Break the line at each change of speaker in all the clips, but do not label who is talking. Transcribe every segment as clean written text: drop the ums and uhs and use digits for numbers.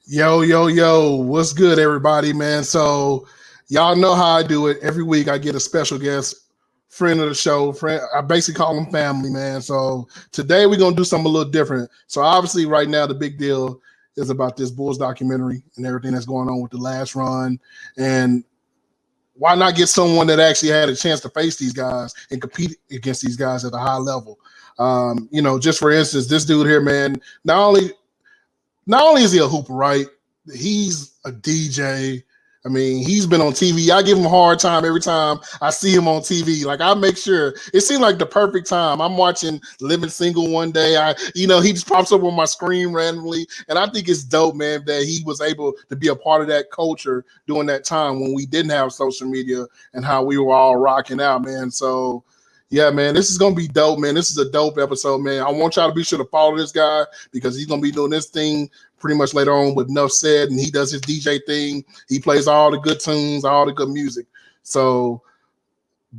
Yo, yo, yo, what's good, everybody, man? So, y'all know how I do it. Every week I get a special guest, friend of the show. Friend, I basically call them family, man. So, today we're going to do something a little different. So, obviously, right now, the big deal is about this Bulls documentary and everything that's going on with the last run. And why not get someone that actually had a chance to face these guys and compete against these guys at a high level? Just for instance, this dude here, man, not only is he a hooper, right? He's a DJ. I mean, he's been on TV. I give him a hard time every time I see him on TV. Like I make sure it seemed like the perfect time. I'm watching Living Single one day. He just pops up on my screen randomly, and I think it's dope, man, that he was able to be a part of that culture during that time when we didn't have social media and how we were all rocking out, man. So yeah, man, this is gonna be dope, man. This is a dope episode, man. I want y'all to be sure to follow this guy because he's gonna be doing this thing pretty much later on with Enough Said, and he does his DJ thing. He plays all the good tunes, all the good music. So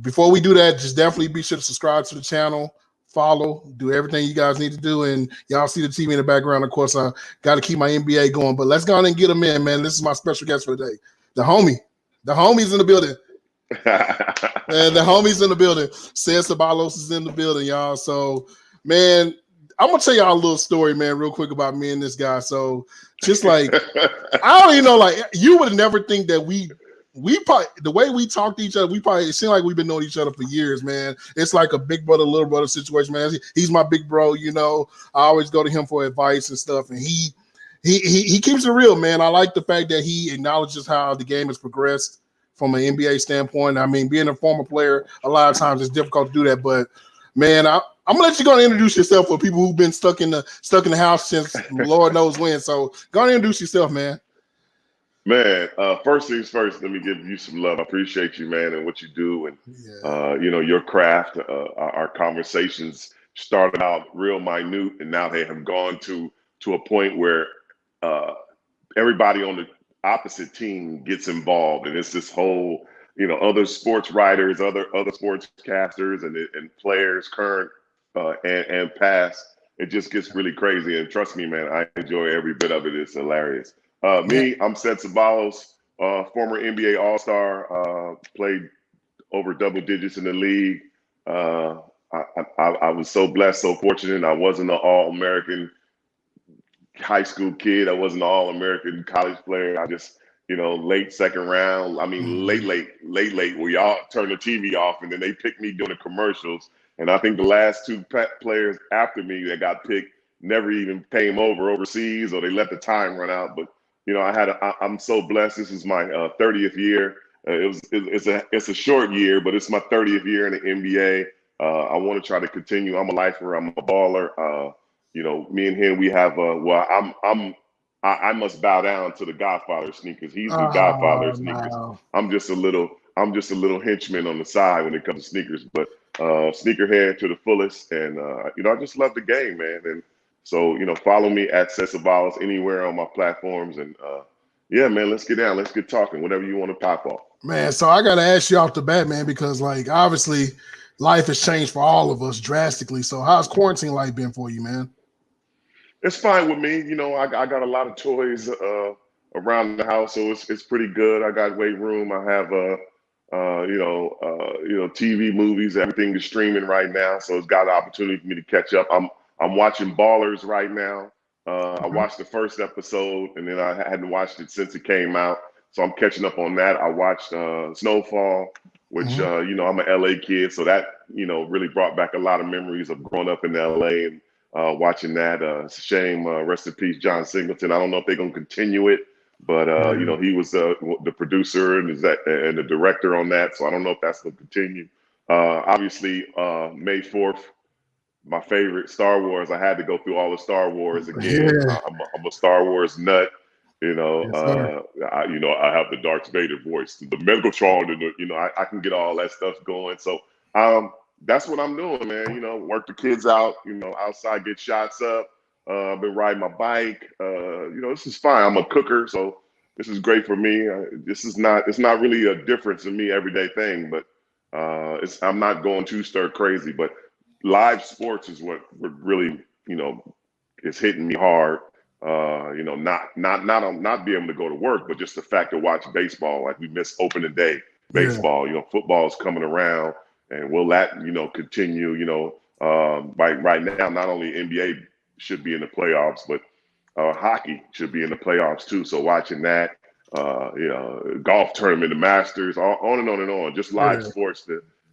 before we do that, just definitely be sure to subscribe to the channel, follow, do everything you guys need to do, and y'all see the TV in the background. Of course, I got to keep my NBA going, but let's go on and get him in, man. This is my special guest for the day, the homie. The homie's in the building. And the homies in the building. Ced Ceballos is in the building, y'all. So, man, I'm gonna tell y'all a little story, man, real quick about me and this guy. So, just like I don't even know, like you would never think that we probably the way we talk to each other, it seems like we've been knowing each other for years, man. It's like a big brother, little brother situation, man. He's my big bro, I always go to him for advice and stuff, and he keeps it real, man. I like the fact that he acknowledges how the game has progressed from an NBA standpoint. I mean, being a former player, a lot of times it's difficult to do that. But man, I'm gonna let you go and introduce yourself for people who've been stuck in the house since Lord knows when. So go and introduce yourself, man.
Man, first things first, let me give you some love. I appreciate you, man, and what you do, and your craft. Our conversations started out real minute, and now they have gone to a point where everybody on the opposite team gets involved, and it's this whole, other sports writers, other sportscasters, and players, current and past. It just gets really crazy, and trust me, man, I enjoy every bit of it. It's hilarious. I'm Ced Ceballos, former NBA All-Star, played over double digits in the league. I was so blessed, so fortunate. I wasn't an All-American high school kid. I wasn't an All-American college player. I just, late second round. I mean, late, where y'all turn the TV off and then they picked me doing the commercials. And I think the last two players after me that got picked never even came overseas, or they let the time run out. But I'm so blessed. This is my 30th year. It's a short year, but it's my 30th year in the NBA. I want to try to continue. I'm a lifer. I'm a baller. Me and him, we have I must bow down to the Godfather sneakers. He's the Godfather of sneakers.
No.
I'm just a little henchman on the side when it comes to sneakers, but sneakerhead to the fullest. And I just love the game, man. And so, follow me at Ced Ceballos anywhere on my platforms. And yeah, man, let's get down. Let's get talking. Whatever you want to pop off.
Man, so I gotta ask you off the bat, man, because like obviously life has changed for all of us drastically. So how's quarantine life been for you, man?
It's fine with me. I got a lot of toys around the house, so it's pretty good. I got weight room. I have TV, movies. Everything is streaming right now, so it's got an opportunity for me to catch up. I'm watching Ballers right now. I watched the first episode, and then I hadn't watched it since it came out, so I'm catching up on that. I watched Snowfall, which I'm an LA kid, so that really brought back a lot of memories of growing up in LA and watching that. It's a shame. Rest in peace, John Singleton. I don't know if they're gonna continue it, but he was the producer and the director on that, so I don't know if that's gonna continue. Obviously, May 4th, my favorite Star Wars. I had to go through all the Star Wars again.
Yeah.
I'm a Star Wars nut.
Yes,
I have the Darth Vader voice, the Megatron, and I can get all that stuff going. So that's what I'm doing, man. Work the kids out, outside, get shots up. I've been riding my bike. This is fine. I'm a cooker, so this is great for me. It's not really a difference in me everyday thing, but I'm not going too stir crazy. But live sports is what really, is hitting me hard. not be able to go to work, but just the fact to watch baseball. Like we miss opening day
Yeah.
baseball. Football is coming around, and will that continue? Right now, not only NBA should be in the playoffs, but hockey should be in the playoffs too. So watching that, golf tournament, the Masters, on and on and on, just live sports.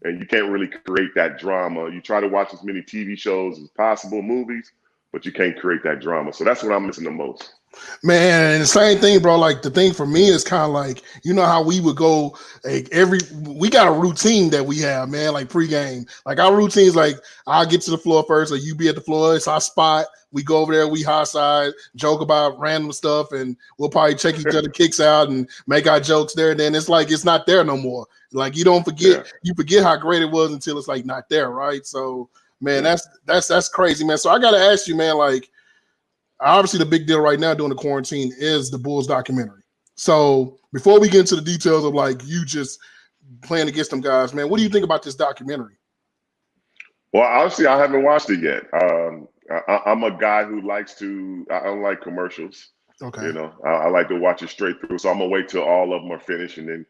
And you can't really create that drama. You try to watch as many TV shows as possible, movies, but you can't create that drama. So that's what I'm missing the most.
Man, and the same thing, bro. Like the thing for me is kind of like, how we would go like we got a routine that we have, man, like pregame. Like our routines, like I'll get to the floor first, or you be at the floor, it's our spot. We go over there, we high side, joke about random stuff, and we'll probably check each other kicks out and make our jokes there. And then it's like it's not there no more. Like you don't forget, you forget how great it was until it's like not there, right? So man, that's crazy, man. So I gotta ask you, man, like obviously the big deal right now during the quarantine is the Bulls documentary. So before we get into the details of like you just playing against them guys, man, what do you think about this documentary?
Well, honestly, I haven't watched it yet. I'm a guy who likes to. I don't like commercials.
Okay.
I like to watch it straight through. So I'm gonna wait till all of them are finished and then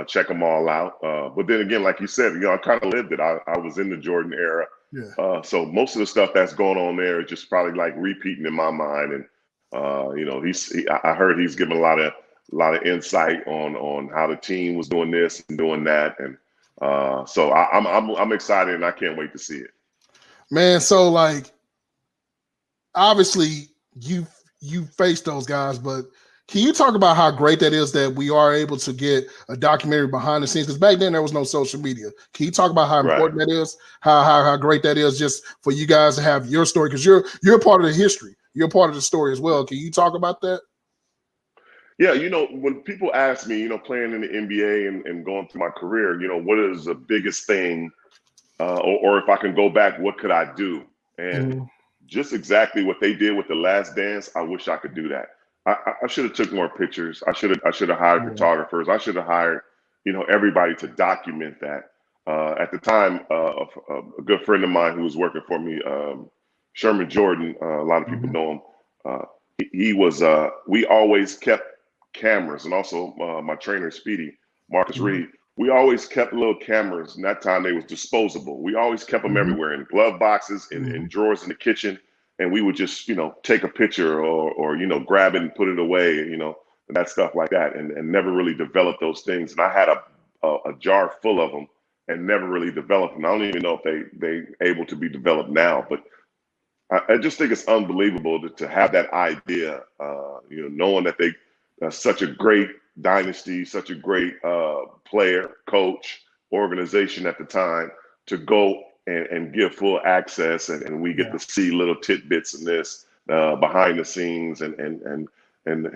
check them all out. But then again, like you said, I kind of lived it. I was in the Jordan era.
Yeah.
So most of the stuff that's going on there is just probably like repeating in my mind. And I heard he's given a lot of insight on how the team was doing this and doing that. And so I'm excited and I can't wait to see it.
Man, so like obviously you faced those guys, but can you talk about how great that is that we are able to get a documentary behind the scenes? Because back then there was no social media. Can you talk about how important that is? How great that is just for you guys to have your story? Because you're a part of the history. You're a part of the story as well. Can you talk about that?
Yeah, when people ask me, playing in the NBA and going through my career, what is the biggest thing, or if I can go back, what could I do? And just exactly what they did with The Last Dance, I wish I could do that. I should have took more pictures. I should have hired photographers. I should have hired, everybody to document that. At the time, a good friend of mine who was working for me, Sherman Jordan, a lot of people know him. He was. We always kept cameras, and also my trainer Speedy, Marcus Reed. We always kept little cameras, and that time they was disposable. We always kept them everywhere in glove boxes, in drawers in the kitchen. And we would just, take a picture or grab it and put it away, and that stuff like that, and never really developed those things. And I had a jar full of them and never really developed them. I don't even know if they able to be developed now, but I just think it's unbelievable to have that idea, knowing that they such a great dynasty, such a great player, coach, organization at the time to go and give full access, and we get to see little tidbits in this behind the scenes and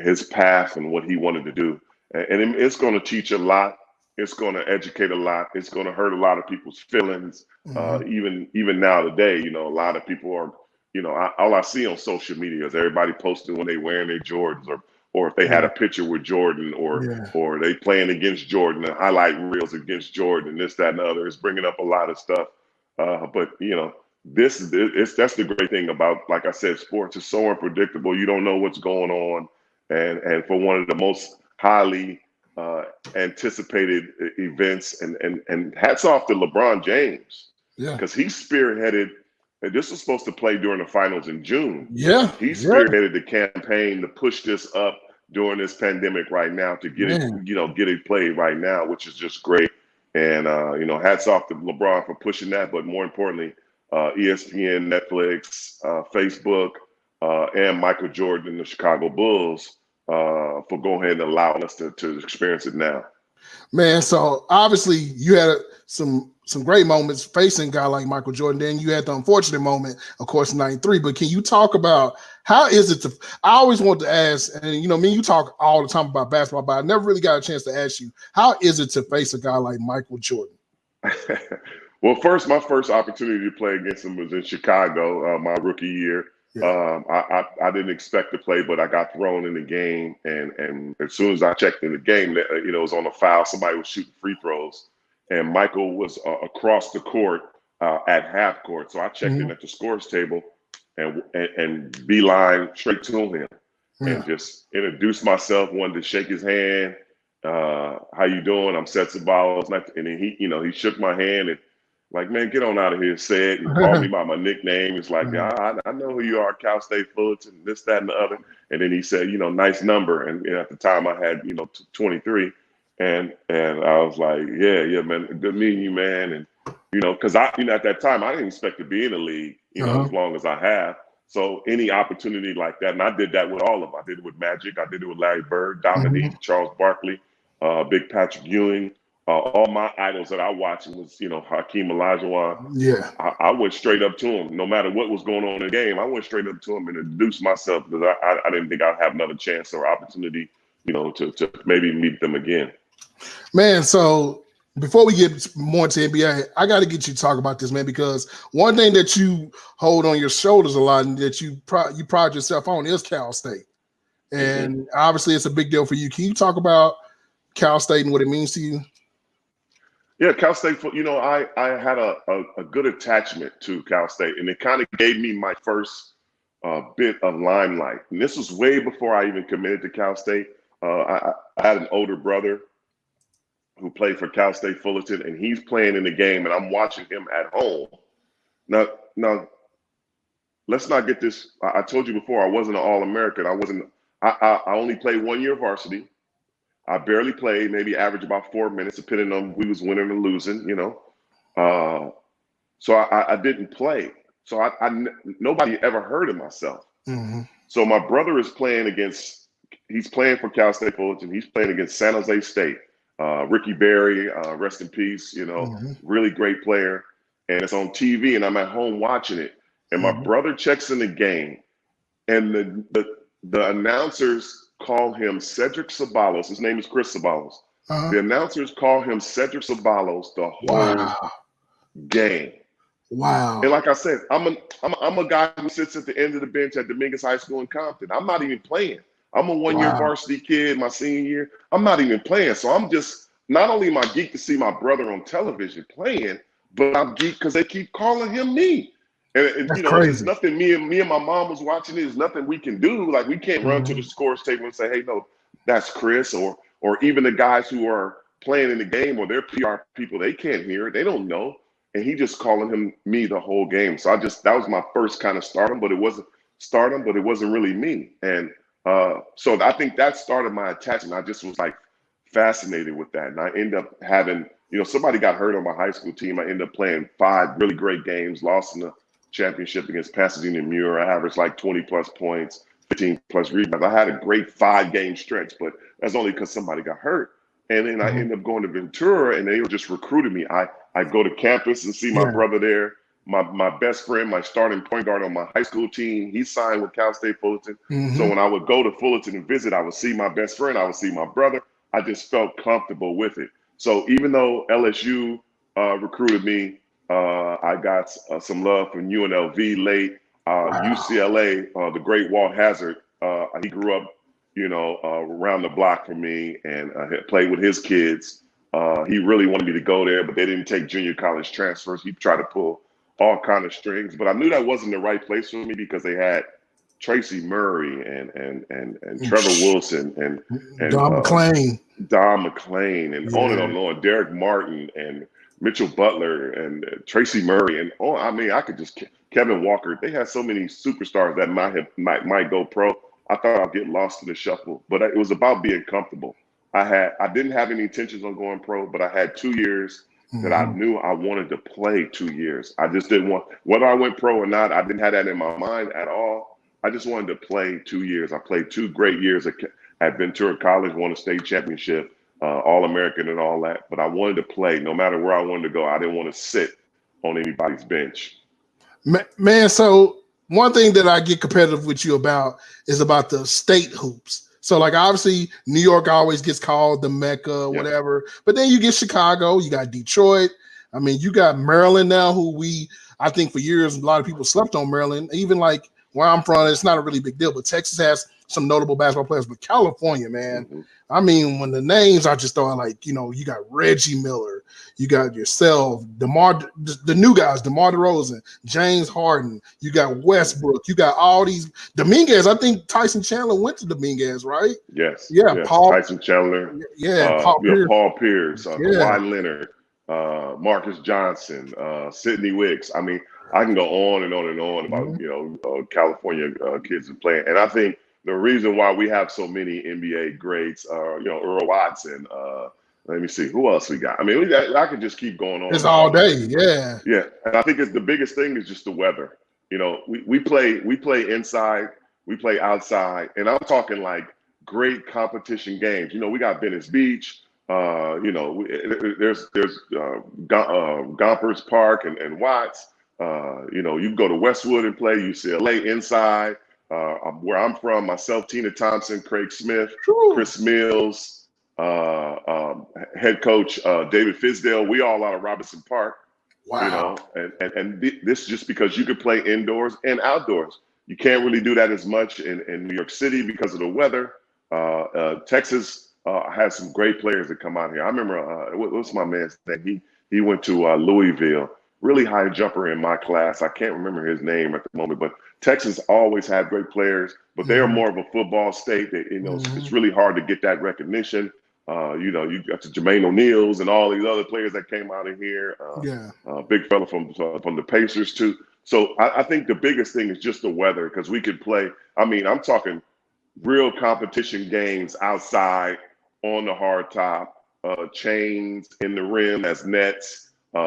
his path and what he wanted to do. And it's going to teach a lot. It's going to educate a lot. It's going to hurt a lot of people's feelings. Even now today, a lot of people are, all I see on social media is everybody posting when they wearing their Jordans or if they had a picture with Jordan or they playing against Jordan, and highlight reels against Jordan, this, that, and the other. It's bringing up a lot of stuff. But that's the great thing about, like I said, sports is so unpredictable. You don't know what's going on, and for one of the most highly anticipated events, and hats off to LeBron James, because he spearheaded. And this was supposed to play during the finals in June. He spearheaded the campaign to push this up during this pandemic right now to get it, get it played right now, which is just great. And hats off to LeBron for pushing that, but more importantly, ESPN, Netflix, Facebook, and Michael Jordan and the Chicago Bulls for going ahead and allowing us to experience it now.
Man, so obviously you had some great moments facing a guy like Michael Jordan. Then you had the unfortunate moment, of course, in '93. But can you talk about how is it to? I always want to ask, and you talk all the time about basketball, but I never really got a chance to ask you, how is it to face a guy like Michael Jordan?
Well, my first opportunity to play against him was in Chicago, my rookie year. I didn't expect to play, but I got thrown in the game, and as soon as I checked in the game, it was on a foul. Somebody was shooting free throws, and Michael was across the court at half court. So I checked in at the scores table and beeline straight to him. and just introduced myself, wanted to shake his hand. How you doing? I'm Ced Ceballos. And then he shook my hand and like, man, get on out of here, Ced. He called me by my nickname. It's like, I know who you are, Cal State Fullerton, this, that, and the other. And then he said, nice number. And at the time I had, 23. And I was like, yeah, man, good meeting you, man. And, because at that time, I didn't expect to be in the league, as long as I have. So any opportunity like that, and I did that with all of them. I did it with Magic. I did it with Larry Bird, Dominique, Charles Barkley, Big Patrick Ewing. All my idols that I watched was, Hakeem Olajuwon.
Yeah.
I went straight up to him. No matter what was going on in the game, I went straight up to him and introduced myself because I didn't think I'd have another chance or opportunity, to maybe meet them again.
Man, so before we get more into NBA, I got to get you to talk about this, man, because one thing that you hold on your shoulders a lot and that you pride yourself on is Cal State. And obviously it's a big deal for you. Can you talk about Cal State and what it means to you?
Yeah, Cal State, I had a good attachment to Cal State, and it kind of gave me my first bit of limelight. And this was way before I even committed to Cal State. I had an older brother who played for Cal State Fullerton, and he's playing in the game, and I'm watching him at home. Now, let's not get this. I told you before, I wasn't an All-American. I only played 1 year varsity. I barely played, maybe average about 4 minutes, depending on we was winning or losing, So I didn't play. So nobody ever heard of myself. So my brother is he's playing for Cal State Fullerton. He's playing against San Jose State. Ricky Berry, rest in peace, really great player. And it's on TV, and I'm at home watching it. And my brother checks in the game, and the announcers call him Cedric Ceballos. His name is Chris Ceballos. The announcers call him Cedric Ceballos the whole game.
Wow.
And like I said, I'm a guy who sits at the end of the bench at Dominguez High School in Compton. I'm not even playing. I'm a 1 year varsity kid, my senior year. I'm not even playing. So I'm just, not only am I geeked to see my brother on television playing, but I'm geeked because they keep calling him me. And there's nothing me and my mom was watching. There's nothing we can do. Like, we can't run to the scores table and say, hey, no, that's Chris, or even the guys who are playing in the game or their PR people, they can't hear it. They don't know. And he just calling him me the whole game. So that was my first kind of stardom, but it wasn't really me. And so I think that started my attachment. I just was like fascinated with that. And I ended up having, somebody got hurt on my high school team. I ended up playing 5 really great games, lost in the championship against Pasadena Muir. I averaged like 20 plus points, 15 plus rebounds. I had a great 5-game stretch, but that's only because somebody got hurt. And then I ended up going to Ventura, and they just recruited me. I go to campus and see my brother there. My best friend, my starting point guard on my high school team, he signed with Cal State Fullerton. So when I would go to Fullerton and visit, I would see my best friend, I would see my brother. I just felt comfortable with it. So even though LSU recruited me, I got some love from UNLV late. UCLA, the great Walt Hazard, he grew up, around the block from me, and played with his kids. He really wanted me to go there, but they didn't take junior college transfers. He tried to pull all kind of strings, but I knew that wasn't the right place for me because they had Tracy Murray and Trevor Wilson and
Don McClain,
and on and on, Derek Martin and Mitchell Butler and Tracy Murray and I could just Kevin Walker. They had so many superstars that might go pro. I thought I'd get lost in the shuffle, but it was about being comfortable. I didn't have any intentions on going pro, but I had 2 years that I knew I wanted to play 2 years. I just didn't want, whether I went pro or not, I didn't have that in my mind at all. I just wanted to play 2 years. I played 2 great years at Ventura College, won a state championship, All-American and all that. But I wanted to play no matter where I wanted to go. I didn't want to sit on anybody's bench.
Man, so one thing that I get competitive with you about is about the state hoops. So, like, obviously, New York always gets called the Mecca, whatever. But then you get Chicago, you got Detroit. You got Maryland now, I think for years, a lot of people slept on Maryland. Even like where I'm from, it's not a really big deal. But Texas has some notable basketball players. But California, man, I mean, when the names are just throwing, like, you know, you got Reggie Miller, you got yourself, the new guys, DeMar DeRozan, James Harden, you got Westbrook, you got all these Dominguez. I think Tyson Chandler went to Dominguez, right?
Yes.
Yeah,
yes.
Paul
Tyson Chandler.
Paul Pierce.
Paul Pierce, Kawhi Leonard, Marcus Johnson, Sidney Wicks. I mean, I can go on and on and on about, you know, California kids and playing. And I think the reason why we have so many NBA greats, you know, Earl Watson, let me see, who else we got? I mean, I could just keep going on.
It's all day, yeah.
Yeah, and I think it's the biggest thing is just the weather. You know, we play inside, we play outside, and I'm talking like great competition games. You know, we got Venice Beach. You know, there's Gompers Park and Watts. You know, you can go to Westwood and play UCLA inside. Where I'm from, myself, Tina Thompson, Craig Smith, Chris Mills, head coach David Fisdale. We all out of Robinson Park.
Wow.
You know, and this just because you could play indoors and outdoors. You can't really do that as much in New York City because of the weather. Texas has some great players that come out here. I remember what's my man's name? He went to Louisville. Really high jumper in my class. I can't remember his name at the moment, but Texas always had great players, but they are more of a football state. That, you know, it's really hard to get that recognition. You know, you got the Jermaine O'Neals and all these other players that came out of here. Big fella from the Pacers too. So I think the biggest thing is just the weather, because we could play. I mean, I'm talking real competition games outside on the hard top, chains in the rim as nets.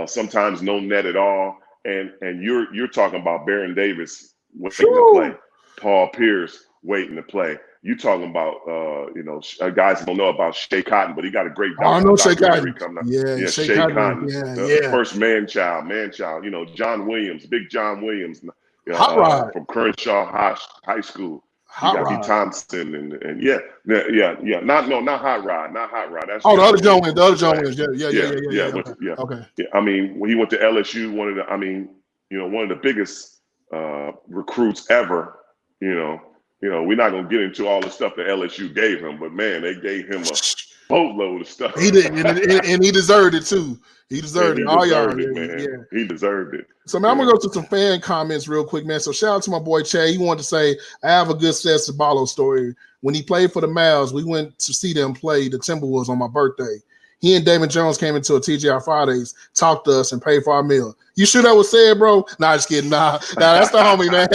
Sometimes no net at all, and you're talking about Baron Davis waiting to play, Paul Pierce waiting to play. You talking about you know, guys don't know about Shea Cotton, but he got a great documentary coming up.
Yeah,
Shea Cotton, first man child. You know, John Williams, Big John Williams, from Crenshaw High School. You got B. Thompson and not Hot Rod. That's
the other John Williams. Yeah. Okay.
Yeah, I mean, when he went to LSU, one of the biggest recruits ever. You know, we're not gonna get into all the stuff that LSU gave him, but man, they gave him a boatload of stuff.
He did, and he deserved it too. He deserved it.
Man. He deserved it.
So, man, I'm going to go to some fan comments real quick, man. So, shout out to my boy, Che. He wanted to say, I have a good Ced Ceballos story. When he played for the Mavs, we went to see them play the Timberwolves on my birthday. He and David Jones came into a TGI Fridays, talked to us, and paid for our meal. You sure that was Ced, bro? Nah, just kidding. Nah, that's the homie, man.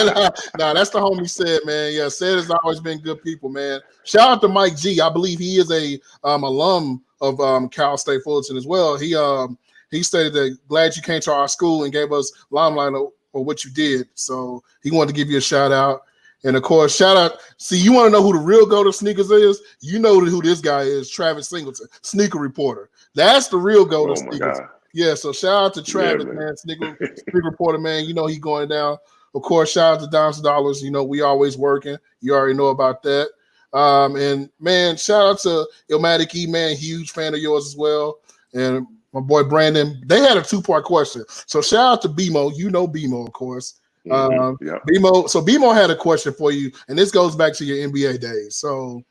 Nah, that's the homie Ced, man. Yeah, Ced has always been good people, man. Shout out to Mike G. I believe he is a alum of Cal State Fullerton as well. He stated that glad you came to our school and gave us limelight for what you did. So he wanted to give you a shout out. And of course, shout out. See, you want to know who the real go to sneakers is? You know who this guy is, Travis Singleton, sneaker reporter. That's the real go to sneakers. God. Yeah, so shout out to Travis, man, sneaker reporter, man. You know he going down. Of course, shout out to Dimes Dollars. You know, we always working. You already know about that. And man, shout out to Ilmatic E, man, huge fan of yours as well. And my boy Brandon, they had a 2-part question. So shout out to BMO. You know BMO, of course. BMO. So BMO had a question for you, and this goes back to your NBA days. So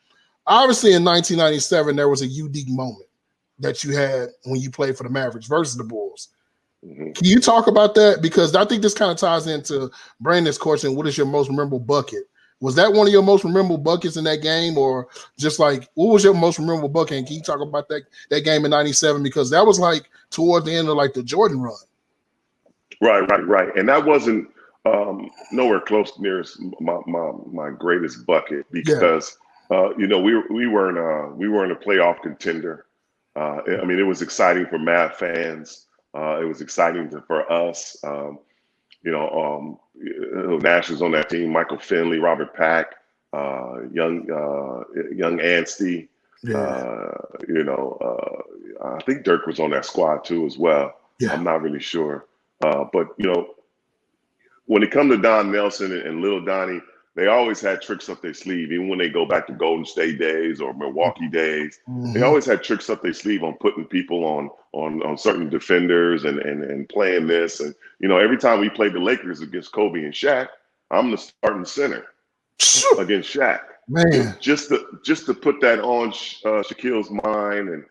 obviously in 1997, there was a unique moment that you had when you played for the Mavericks versus the Bulls. Can you talk about that? Because I think this kind of ties into Brandon's question. What is your most memorable bucket? Was that one of your most memorable buckets in that game, or just like what was your most memorable bucket? And can you talk about that game in '97, because that was like toward the end of like the Jordan run?
Right, and that wasn't nowhere close near my greatest bucket, because you know, we weren't a playoff contender. I mean, it was exciting for Mav fans. It was exciting for us. You know, Nash was on that team. Michael Finley, Robert Pack, young Anstey. You know, I think Dirk was on that squad too as well. I'm not really sure. But you know, when it comes to Don Nelson and Little Donnie, they always had tricks up their sleeve. Even when they go back to Golden State days or Milwaukee days, they always had tricks up their sleeve on putting people on certain defenders and playing this. And you know, every time we played the Lakers against Kobe and Shaq, I'm the starting center against Shaq.
Man,
Just to put that on Shaquille's mind, and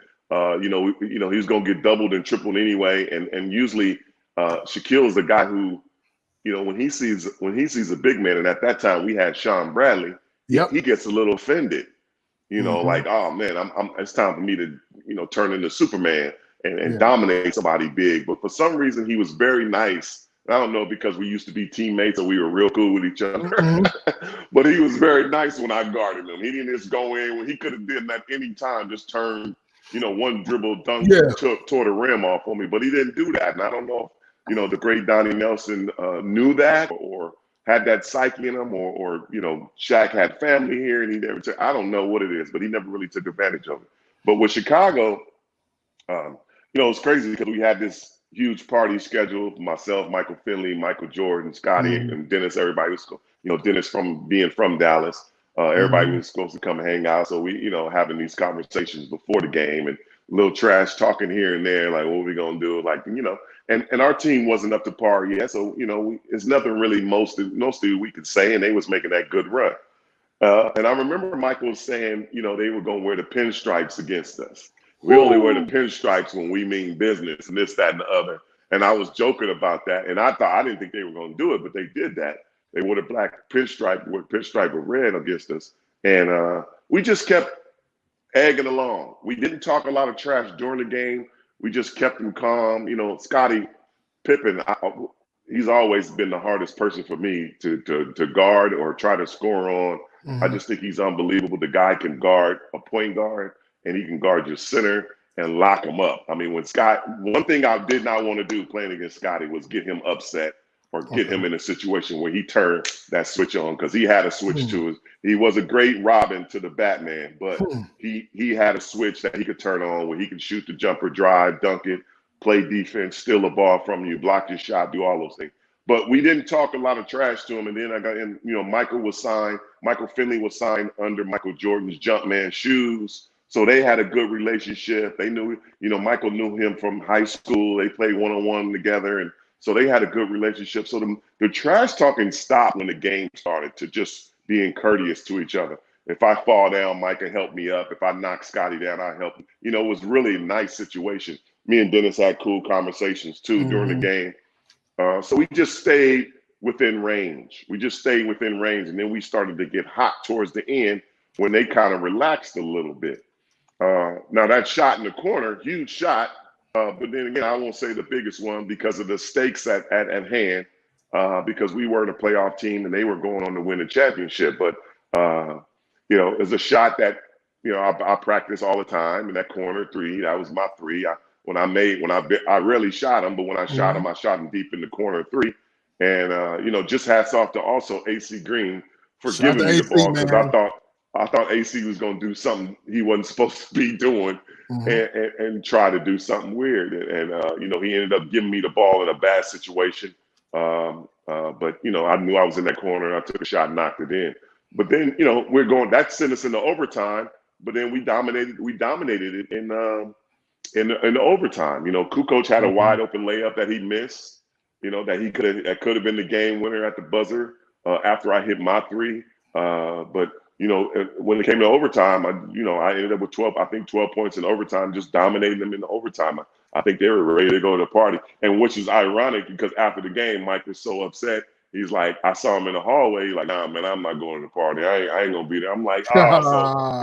he was gonna get doubled and tripled anyway, and usually Shaquille's the guy who, when he sees a big man, and at that time we had Sean Bradley,
yep.
he gets a little offended,
Mm-hmm.
like, oh man, it's time for me to turn into Superman and dominate somebody big. But for some reason he was very nice. I don't know, because we used to be teammates and we were real cool with each other.
Mm-hmm.
But he was very nice when I guarded him. He didn't just go in when he could have done that any time, just turn, one dribble dunk toward the rim off on me. But he didn't do that. And I don't know if, the great Donnie Nelson knew that, or had that psyche in him, or Shaq had family here and he never took. I don't know what it is, but he never really took advantage of it. But with Chicago, it's crazy because we had this huge party scheduled. Myself, Michael Finley, Michael Jordan, Scotty, and Dennis. Everybody was, Dennis from being from Dallas. Everybody was supposed to come and hang out. So we, having these conversations before the game and a little trash talking here and there, like, what are we gonna do? Like, and our team wasn't up to par yet. So, it's nothing really mostly we could say, and they was making that good run. And I remember Michael saying, they were gonna wear the pinstripes against us. We only wear the pinstripes when we mean business, and this, that, and the other. And I was joking about that. And I didn't think they were going to do it, but they did that. They wore the black pinstripe with red against us. And we just kept egging along. We didn't talk a lot of trash during the game. We just kept them calm. Scottie Pippen, he's always been the hardest person for me to guard or try to score on. I just think he's unbelievable. The guy can guard a point guard, and he can guard your center and lock him up. I mean, one thing I did not want to do playing against Scotty was get him upset or get him in a situation where he turned that switch on, because he had a switch to it. He was a great Robin to the Batman, but he had a switch that he could turn on where he could shoot the jumper, drive, dunk it, play defense, steal the ball from you, block your shot, do all those things. But we didn't talk a lot of trash to him. And then I got in, Michael Finley was signed under Michael Jordan's Jumpman shoes. So they had a good relationship. They knew, Michael knew him from high school. They played one-on-one together. And so they had a good relationship. So the trash talking stopped when the game started, to just being courteous to each other. If I fall down, Mike can help me up. If I knock Scotty down, I help him. It was really a nice situation. Me and Dennis had cool conversations too during the game. So we just stayed within range. And then we started to get hot towards the end when they kind of relaxed a little bit. Now that shot in the corner, huge shot, but then again, I won't say the biggest one because of the stakes at hand, because we weren't a playoff team and they were going on to win a championship. But it's a shot that I practice all the time in that corner three. That was my three. I rarely shot him, but when I shot him, I shot him deep in the corner three. And just hats off to also AC Green for giving me the ball, because I thought AC was going to do something he wasn't supposed to be doing, and try to do something weird. And he ended up giving me the ball in a bad situation. But I knew I was in that corner, and I took a shot and knocked it in. But then, that sent us into overtime, but then we dominated it in the overtime. Kukoc had a wide open layup that he missed, that could have been the game winner at the buzzer after I hit my three. But when it came to overtime, I ended up with 12 points in overtime, just dominating them in the overtime. I think they were ready to go to the party. And which is ironic, because after the game, Mike was so upset. He's like, I saw him in the hallway. He's like, nah, man, I'm not going to the party. I ain't going to be there. I'm like, so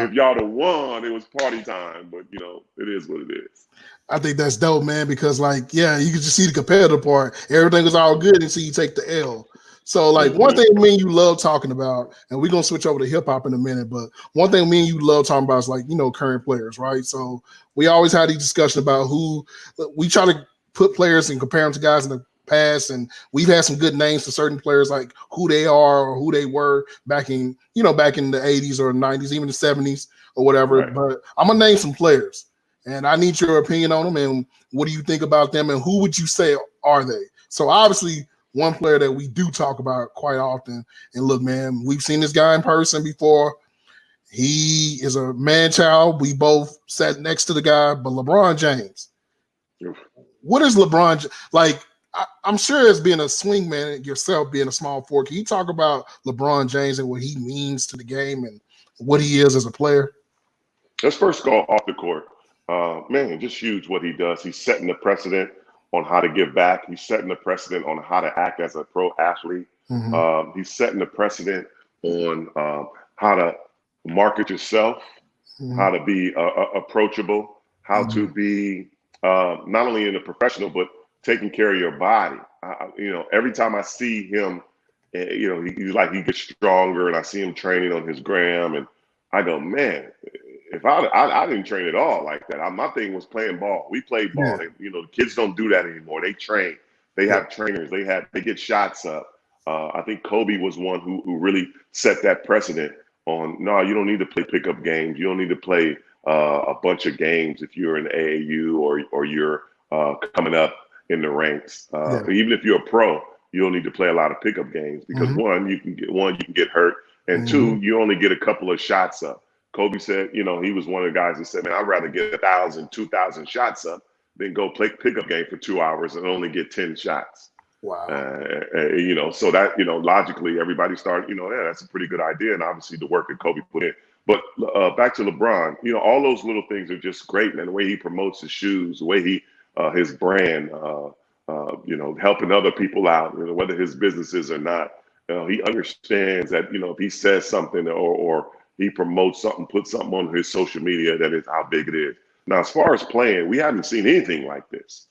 if y'all have won, it was party time. But, it is what it is.
I think that's dope, man, because, you could just see the competitive part. Everything was all good until you take the L. So, one thing me and you love talking about, and we're going to switch over to hip-hop in a minute, but one thing me and you love talking about is, current players, right? So we always had these discussions about who – we try to put players and compare them to guys in the past, and we've had some good names for certain players, like who they are or who they were back in the 80s or 90s, even the 70s or whatever. Right. But I'm going to name some players, and I need your opinion on them, and what do you think about them, and who would you say are they? So obviously – one player that we do talk about quite often, and look, man, we've seen this guy in person before. He is a man child. We both sat next to the guy, but LeBron James. What is LeBron like? I'm sure as being a swing man yourself, being a small forward, can you talk about LeBron James and what he means to the game and what he is as a player?
Let's first go off the court. Man, just huge what he does. He's setting the precedent on how to give back. He's setting the precedent on how to act as a pro athlete.
Mm-hmm.
He's setting the precedent on how to market yourself,
Mm-hmm.
how to be approachable, how
Mm-hmm.
to be not only in the professional, but taking care of your body. Every time I see him, he gets stronger, and I see him training on his gram, and I go, man, if I didn't train at all like that. My thing was playing ball. We played ball.
Yeah.
The kids don't do that anymore. They train. They have trainers. They get shots up. I think Kobe was one who really set that precedent on, no, you don't need to play pickup games. You don't need to play a bunch of games if you're in AAU or you're coming up in the ranks. Even if you're a pro, you don't need to play a lot of pickup games because
Mm-hmm.
you can get hurt, and
Mm-hmm.
two, you only get a couple of shots up. Kobe said, he was one of the guys that said, man, I'd rather get 1,000, 2,000 shots up than go play pickup game for 2 hours and only get 10 shots.
Wow.
So that, logically everybody started, that's a pretty good idea. And obviously the work that Kobe put in. But back to LeBron, all those little things are just great, man. The way he promotes his shoes, the way he, his brand, helping other people out, whether his business is or not. He understands that, if he says something or he promotes something, puts something on his social media, that is how big it is. Now, as far as playing, we haven't seen anything like this.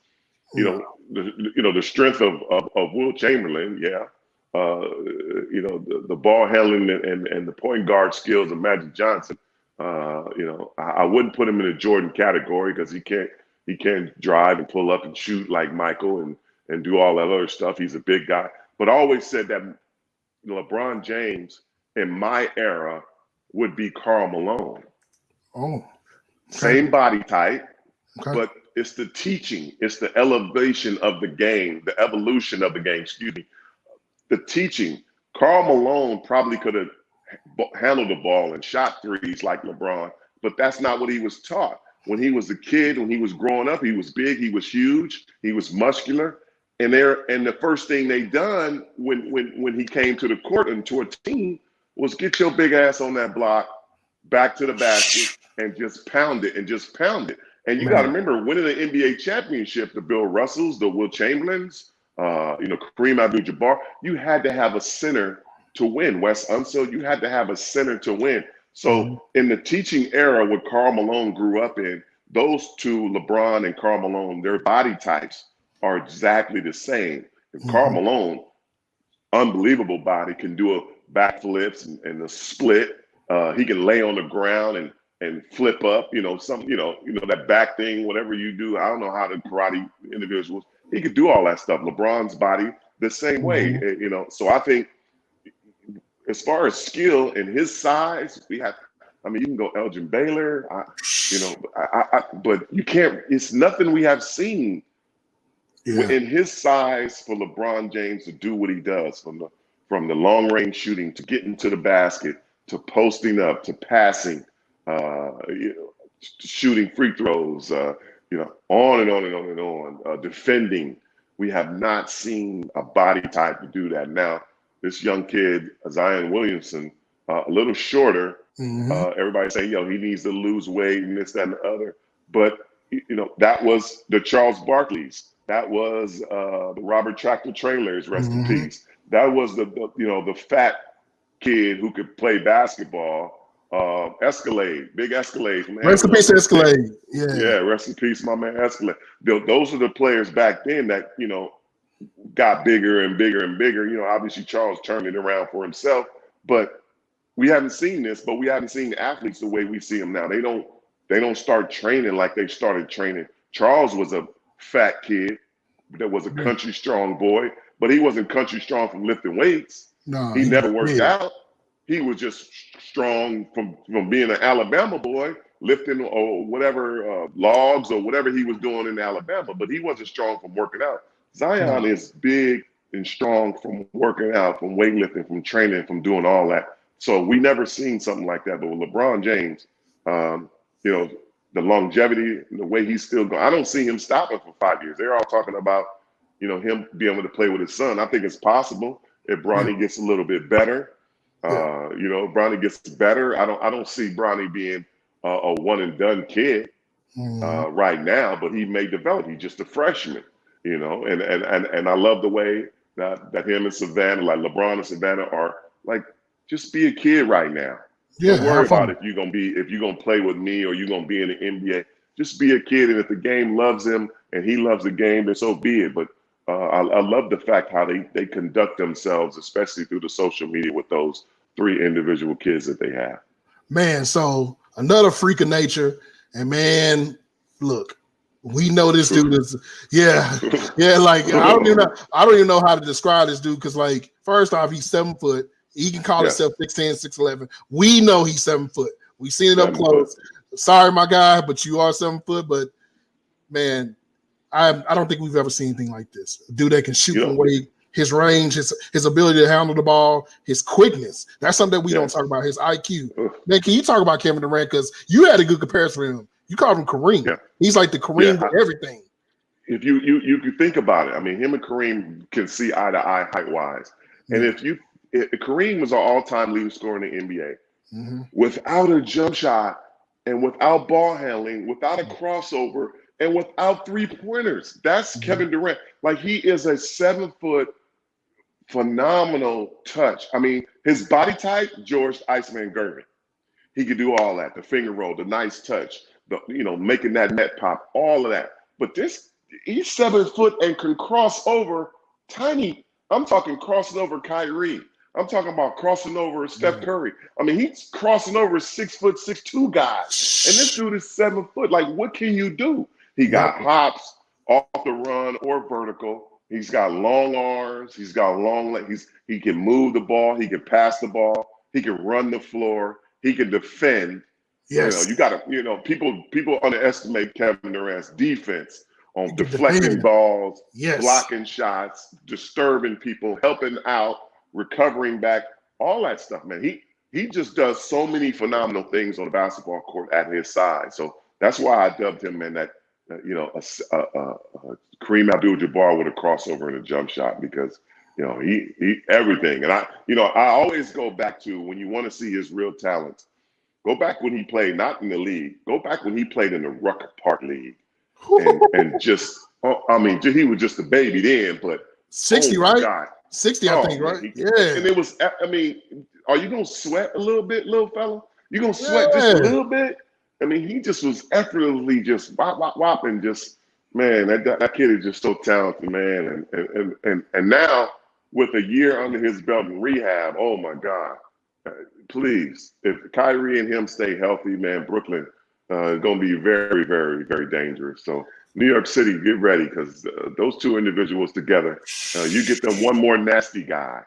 The strength of Will Chamberlain, the ball handling and the point guard skills of Magic Johnson. I wouldn't put him in the Jordan category because he can't drive and pull up and shoot like Michael and do all that other stuff. He's a big guy, but I always said that LeBron James in my era would be Karl Malone.
Oh, okay.
Same body type,
okay.
But it's the teaching, it's the elevation of the game, the evolution of the game, excuse me. The teaching. Karl Malone probably could have handled the ball and shot threes like LeBron, but that's not what he was taught. When he was a kid, when he was growing up, he was big, he was huge, he was muscular. And the first thing they done when he came to the court and to a team was get your big ass on that block, back to the basket, and just pound it and just pound it. And you got to remember, winning the NBA championship, the Bill Russells, the Will Chamberlains, Kareem Abdul-Jabbar, you had to have a center to win. Wes Unseld, you had to have a center to win. So in the teaching era, what Karl Malone grew up in, those two, LeBron and Karl Malone, their body types are exactly the same. And Karl Malone, unbelievable body, can do a backflips and a split. He can lay on the ground and flip up, that back thing, whatever you do. I don't know how the karate individuals, he could do all that stuff. LeBron's body, the same way, So I think as far as skill and his size, you can go Elgin Baylor, but you can't, it's nothing we have seen in his size for LeBron James to do what he does from the long range shooting to getting to the basket, to posting up, to passing, shooting free throws, on and on and on and on, defending. We have not seen a body type to do that. Now, this young kid, Zion Williamson, a little shorter. Everybody saying, he needs to lose weight and this, that, and the other. But, that was the Charles Barkleys. That was the Robert Tractor Trailers, rest in peace. That was the fat kid who could play basketball. Escalade, big Escalade.
Rest in peace, Escalade. Yeah,
rest in peace, my man Escalade. Those are the players back then that, got bigger and bigger and bigger. Obviously Charles turned it around for himself, but we haven't seen this, but we haven't seen athletes the way we see them now. They don't start training like they started training. Charles was a fat kid that was a country strong boy, but he wasn't country strong from lifting weights. No, he never worked out. He was just strong from being an Alabama boy, lifting or whatever logs or whatever he was doing in Alabama, but he wasn't strong from working out. Zion is big and strong from working out, from weightlifting, from training, from doing all that. So we never seen something like that. But with LeBron James, the longevity, the way he's still going, I don't see him stopping for 5 years. They're all talking about him being able to play with his son. I think it's possible if Bronny gets a little bit better. Bronny gets better. I don't see Bronny being a one and done kid right now, but he may develop. He's just a freshman, and I love the way that him and Savannah, like LeBron and Savannah, are like, just be a kid right now. Don't worry about if you're gonna play with me or you're gonna be in the NBA. Just be a kid, and if the game loves him and he loves the game, then so be it. But I love the fact how they conduct themselves, especially through the social media with those 3 individual kids that they have.
Man, so another freak of nature, and man, look, we know this dude is, like I don't even know how to describe this dude, because like, first off, he's 7 foot. He can call himself 6'10", 6'11". We know he's 7 foot. We've seen it up close. Sorry, my guy, but you are 7 foot. But man, I don't think we've ever seen anything like this. A dude that can shoot from way, his range, his ability to handle the ball, his quickness. That's something that we don't talk about. His IQ. Man, can you talk about Kevin Durant? Because you had a good comparison for him. You called him Kareem. Yeah. He's like the Kareem of everything.
If you could think about it, I mean, him and Kareem can see eye to eye height wise. And if Kareem was our all-time leading scorer in the NBA, without a jump shot and without ball handling, without a crossover, and without 3-pointers. That's Kevin Durant. Like, he is a 7 foot phenomenal touch. I mean, his body type, George Iceman Gervin. He could do all that, the finger roll, the nice touch, making that net pop, all of that. But he's 7 foot and can cross over tiny. I'm talking crossing over Kyrie. I'm talking about crossing over Steph Curry. I mean, he's crossing over 6', 6'2" guys. And this dude is 7 foot. Like, what can you do? He got hops off the run or vertical. He's got long arms. He's got long legs. He can move the ball. He can pass the ball. He can run the floor. He can defend.
Yes.
You got to, people underestimate Kevin Durant's defense on deflecting balls, blocking shots, disturbing people, helping out, recovering back, all that stuff, man. He just does so many phenomenal things on the basketball court at his side. So that's why I dubbed him, man, that Kareem Abdul-Jabbar with a crossover and a jump shot, because he everything. And I always go back to, when you want to see his real talent, go back when he played not in the league, go back when he played in the Rucker Park League, and just he was just a baby then, but
60, right? God. 60, I think, right?
And it was, I mean, are you gonna sweat a little bit, little fella? You gonna sweat just a little bit? I mean, he just was effortlessly just wop, and just, man, that kid is just so talented, man. And now, with a year under his belt in rehab, oh my God, please, if Kyrie and him stay healthy, man, Brooklyn is going to be very, very, very dangerous. So New York City, get ready, because those 2 individuals together, you get them one more nasty guy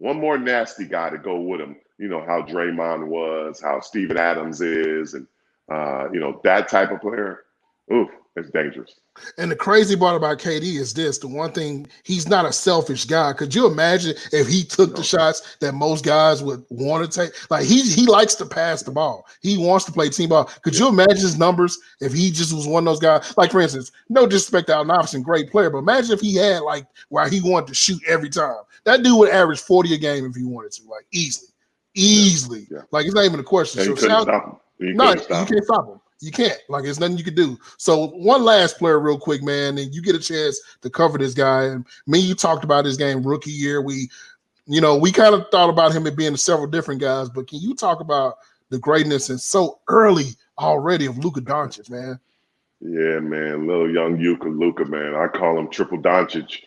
to go with them. You know how Draymond was, how Steven Adams is, and that type of player. Oof, it's dangerous.
And the crazy part about KD is this: the one thing, he's not a selfish guy. Could you imagine if he took the shots that most guys would want to take? Like, he likes to pass the ball. He wants to play team ball. Could you imagine his numbers if he just was one of those guys? Like, for instance, no disrespect to Allen Iverson, great player, but imagine if he had, like, where he wanted to shoot every time. That dude would average 40 a game if he wanted to, like, easily. Yeah. Like, it's not even a question.
And so you can't
stop him. You can't. Like, there's nothing you can do. So one last player real quick, man, and you get a chance to cover this guy. And you talked about his game rookie year. We kind of thought about him as being several different guys, but can you talk about the greatness and so early already of Luka Doncic, man?
Yeah, man. Little young Luka, man. I call him Triple Doncic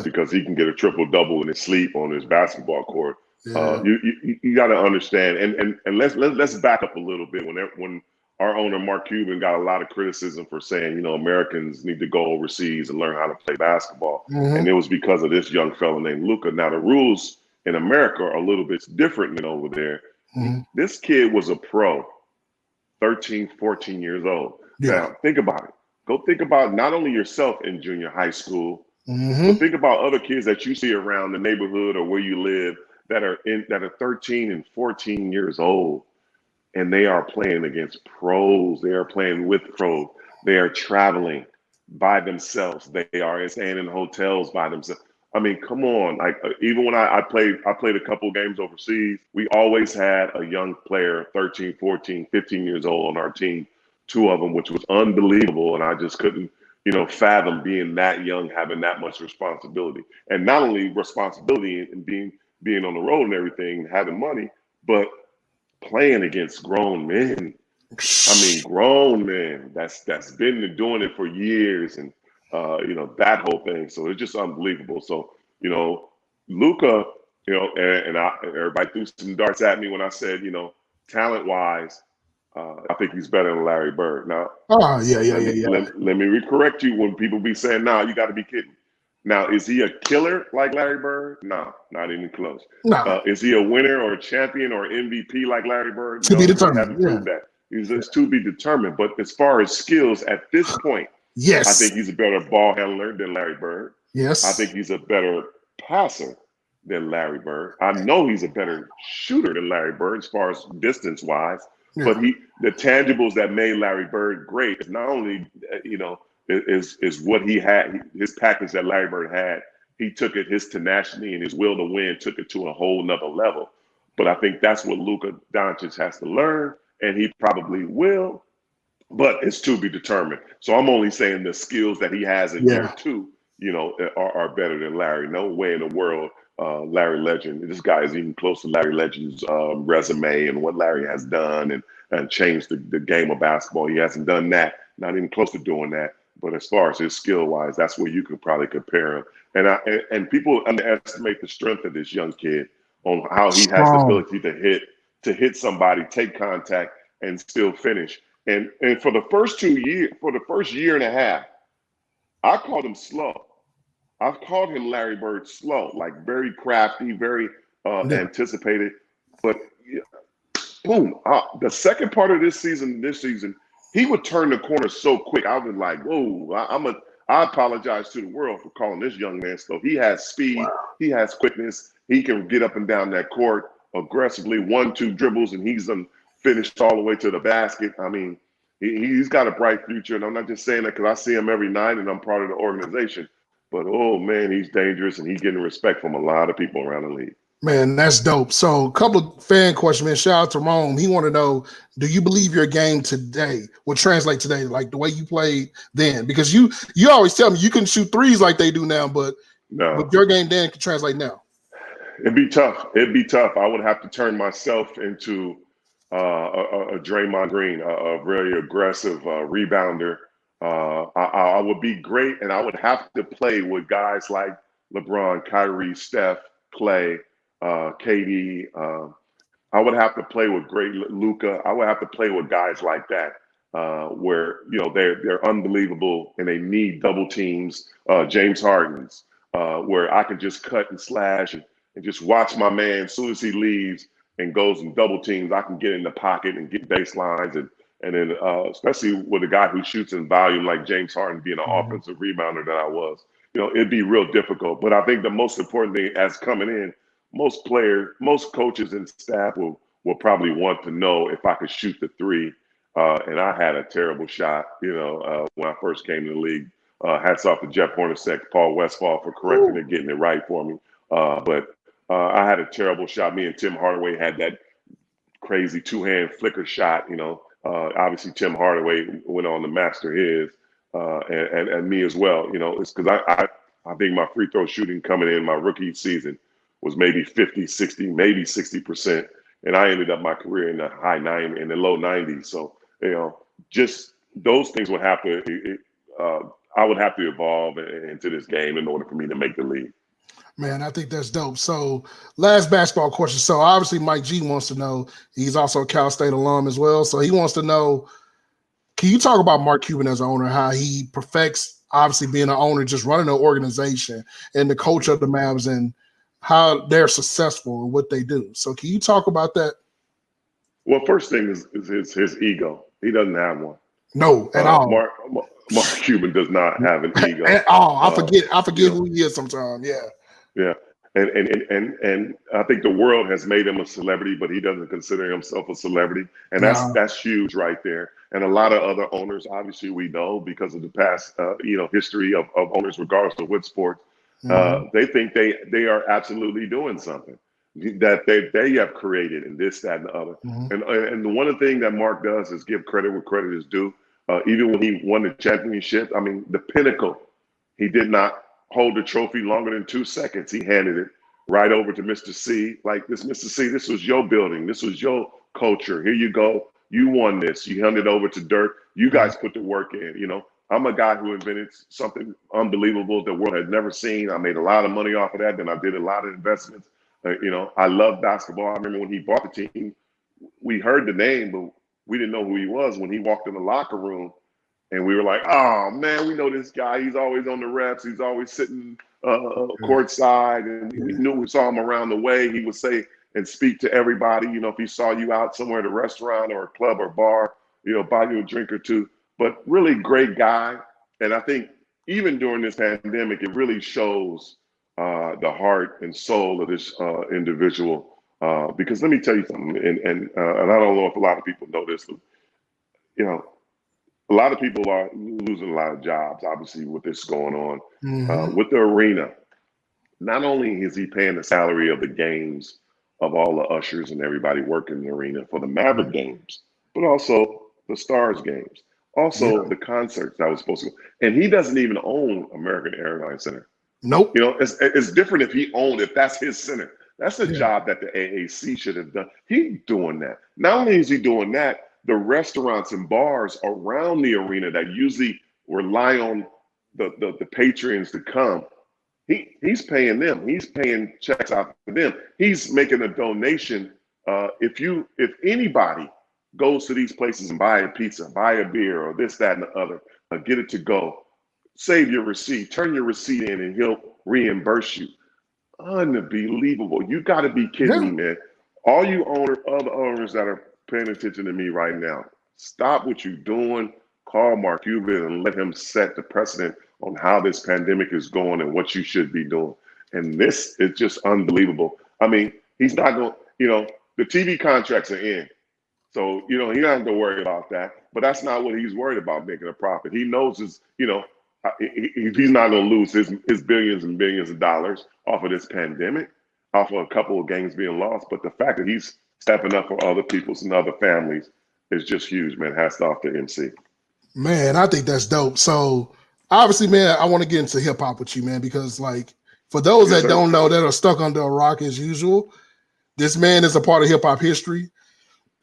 because he can get a triple-double in his sleep on his basketball court. Yeah. You got to understand, and let's back up a little bit. When our owner, Mark Cuban, got a lot of criticism for saying, Americans need to go overseas and learn how to play basketball. And it was because of this young fella named Luka. Now, the rules in America are a little bit different than over there. This kid was a pro, 13, 14 years old. Yeah. Now, think about it. Go think about not only yourself in junior high school, but think about other kids that you see around the neighborhood or where you live that are 13 and 14 years old. And they are playing against pros. They are playing with pros. They are traveling. by themselves. They are staying in hotels by themselves. I mean, come on. Like even when I played a couple games overseas, we always had a young player, 13, 14, 15 years old on our team, two of them, which was unbelievable. And I just couldn't, fathom being that young, having that much responsibility. And not only responsibility and being on the road and everything, having money, but playing against grown men. I mean, grown men that's been doing it for years, and that whole thing. So it's just unbelievable. So Luka, and everybody threw some darts at me when I said, talent wise, I think he's better than Larry Bird. Now,
yeah.
Let me correct you when people be saying, "Nah, you got to be kidding." Now, is he a killer like Larry Bird? No, not even close.
Nah.
Is he a winner or a champion or MVP like Larry Bird?
To
No,
be
he
determined.
hasn't proved that. He's just to be determined. But as far as skills at this point,
yes,
I think he's a better ball handler than Larry Bird.
Yes.
I think he's a better passer than Larry Bird. I know he's a better shooter than Larry Bird as far as distance wise. Yeah. But the tangibles that made Larry Bird great is not only is what he had, his package that Larry Bird had. He took it, his tenacity and his will to win, took it to a whole nother level. But I think that's what Luka Doncic has to learn, and he probably will. But it's to be determined. So I'm only saying the skills that he has in year two, are better than Larry. No way in the world, Larry Legend. This guy is even close to Larry Legend's resume and what Larry has done and changed the game of basketball. He hasn't done that. Not even close to doing that. But as far as his skill-wise, that's where you could probably compare him. And people underestimate the strength of this young kid on how he has the ability to hit somebody, take contact, and still finish. And for the first year and a half, I called him slow. I called him Larry Bird slow, like very crafty, very anticipated. But boom, the second part of this season, he would turn the corner so quick. I was like, whoa, I apologize to the world for calling this young man slow. He has speed. Wow. He has quickness. He can get up and down that court aggressively, 1-2 dribbles, and he's finished all the way to the basket. I mean, he's got a bright future, and I'm not just saying that because I see him every night and I'm part of the organization. But, oh, man, he's dangerous, and he's getting respect from a lot of people around the league.
Man, that's dope. So a couple of fan questions, man. Shout out to Rome. He want to know, do you believe your game today will translate today, like the way you played then? Because you always tell me you can shoot threes like they do now, but your game then can translate now.
It'd be tough. I would have to turn myself into a Draymond Green, a very aggressive rebounder. I would be great, and I would have to play with guys like LeBron, Kyrie, Steph, Clay, KD. I would have to play with great Luka. I would have to play with guys like that, where they're unbelievable and they need double teams. James Harden's, where I can just cut and slash and just watch my man as soon as he leaves and goes and double teams. I can get in the pocket and get baselines and then especially with a guy who shoots in volume like James Harden being an offensive rebounder that I was, it'd be real difficult. But I think the most important thing as coming in, most coaches and staff will probably want to know if I could shoot the three. And I had a terrible shot, when I first came to the league. Hats off to Jeff Hornacek, Paul Westphal for correcting and getting it right for me. But I had a terrible shot. Me and Tim Hardaway had that crazy two-hand flicker shot, Obviously, Tim Hardaway went on to master his, and me as well. It's because I think my free throw shooting coming in my rookie season was maybe 50, 60, maybe 60%. And I ended up my career in the in the low 90s. So, just those things would have to, I would have to evolve into this game in order for me to make the league.
Man, I think that's dope. So last basketball question. So obviously Mike G wants to know, he's also a Cal State alum as well. So he wants to know, can you talk about Mark Cuban as an owner, how he perfects obviously being an owner, just running an organization and the coach of the Mavs and how they're successful in what they do. So can you talk about that?
Well, first thing is his ego. He doesn't have one.
No, at all.
Mark Cuban does not have an ego.
At all. I forget who he is sometimes. Yeah.
Yeah. And I think the world has made him a celebrity, but he doesn't consider himself a celebrity. And that's huge right there. and a lot of other owners, obviously we know because of the past, history of owners, regardless of what sport, they think they are absolutely doing something that they have created and this, that, and the other. And the one thing that Mark does is give credit where credit is due. Even when he won the championship, I mean, the pinnacle, he did not hold the trophy longer than 2 seconds. He handed it right over to Mr. C. Like, this, Mr. C, this was your building. This was your culture. Here you go. You won this. You handed it over to Dirk. You guys put the work in. You know, I'm a guy who invented something unbelievable the world had never seen. I made a lot of money off of that. Then I did a lot of investments. I love basketball. I remember when he bought the team, we heard the name, but we didn't know who he was. When he walked in the locker room, and we were like, oh, man, we know this guy. He's always on the refs. He's always sitting courtside. And we saw him around the way. He would say and speak to everybody. You know, if he saw you out somewhere at a restaurant or a club or bar, buy you a drink or two. But really great guy. And I think even during this pandemic, it really shows the heart and soul of this individual. Because let me tell you something, and I don't know if a lot of people know this, but, a lot of people are losing a lot of jobs, obviously, with this going on. With the arena, not only is he paying the salary of the games of all the ushers and everybody working in the arena for the Maverick games, but also the Stars games, also the concerts that was supposed to go. And he doesn't even own American Airlines Center.
Nope.
It's different if that's his center. That's the job that the AAC should have done. He's doing that. Not only is he doing that, the restaurants and bars around the arena that usually rely on the patrons to come, he's paying them. He's paying checks out to them. He's making a donation. If anybody goes to these places and buy a pizza, buy a beer, or this, that, and the other, get it to go, save your receipt, turn your receipt in, and he'll reimburse you. Unbelievable. You got to be kidding me, man. All you other owners that are paying attention to me right now, stop what you're doing. Call Mark Cuban and let him set the precedent on how this pandemic is going and what you should be doing. And this is just unbelievable. I mean, he's not going, the TV contracts are in. So, he doesn't have to worry about that. But that's not what he's worried about, making a profit. He knows he's not going to lose his billions and billions of dollars off of this pandemic, off of a couple of games being lost. But the fact that he's stepping up for other people's and other families is just huge, man. Hats off to MC.
Man, I think that's dope. So obviously, man, I want to get into hip hop with you, man, because like for those that don't know, that are stuck under a rock as usual, this man is a part of hip hop history.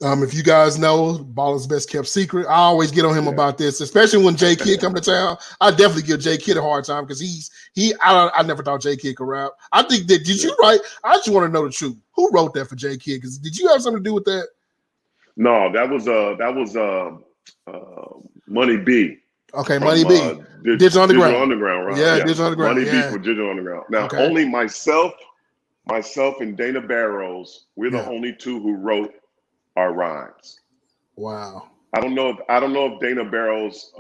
If you guys know, Baller's best kept secret. I always get on him about this, especially when J Kidd come to town. I definitely give J Kidd a hard time because I never thought J Kidd could rap. I think that did you write? I just want to know the truth. Who wrote that for J Kidd? Because did you have something to do with that?
No, that was Money B.
Okay, Money B. Digital Underground,
right?
Yeah, Digital Underground.
Money B for Digital Underground. Now, only myself and Dana Barrows, we're the only two who wrote our rhymes.
Wow.
I don't know if Dana Barrows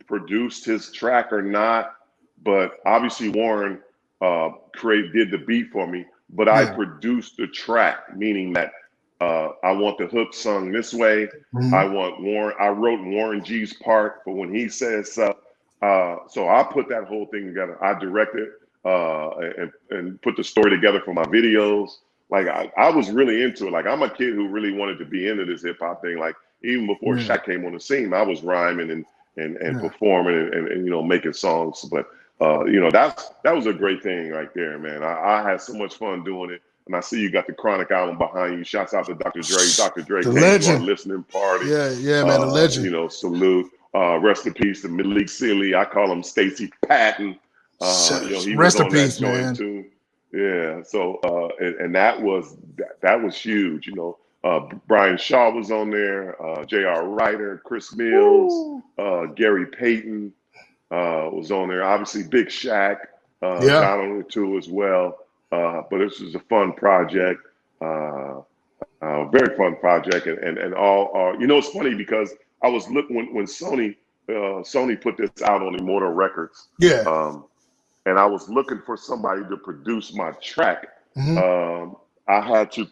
produced his track or not, but obviously Warren did the beat for me. But I produced the track, meaning that I want the hook sung this way. I wrote Warren G's part for when he says so. So I put that whole thing together. I directed and put the story together for my videos. Like I was really into it. Like I'm a kid who really wanted to be into this hip hop thing. Like even before Shaq came on the scene, I was rhyming and performing and making songs. But that was a great thing right there, man. I had so much fun doing it. And I see you got the Chronic album behind you. Shouts out to Dr. Dre. Dr. Dre came to our listening party.
Yeah, man, the legend.
Salute. Rest in peace to Malik Sealy. I call him Stacey Patton. He
rest
was on
in peace,
that joint
man.
too. Yeah. So and that was huge. Brian Shaw was on there. J.R. Ryder, Chris Mills, Gary Payton was on there. Obviously, Big Shaq got on it too as well. But this was a fun project, very fun project, and all. It's funny because I was looking when Sony put this out on Immortal Records. And I was looking for somebody to produce my track. I had to.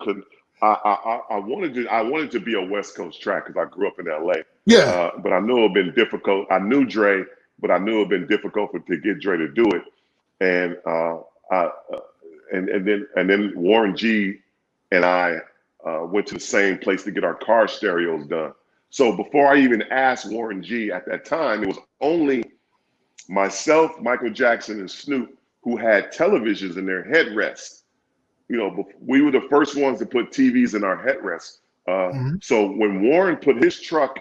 I wanted to be a West Coast track because I grew up in LA.
Yeah.
But I knew it had been difficult. I knew Dre, but I knew it had been difficult to get Dre to do it. And and then Warren G and I went to the same place to get our car stereos done. So before I even asked Warren G at that time, it was only myself, Michael Jackson, and Snoop who had televisions in their headrests. You know, we were the first ones to put TVs in our headrests. So when Warren put his truck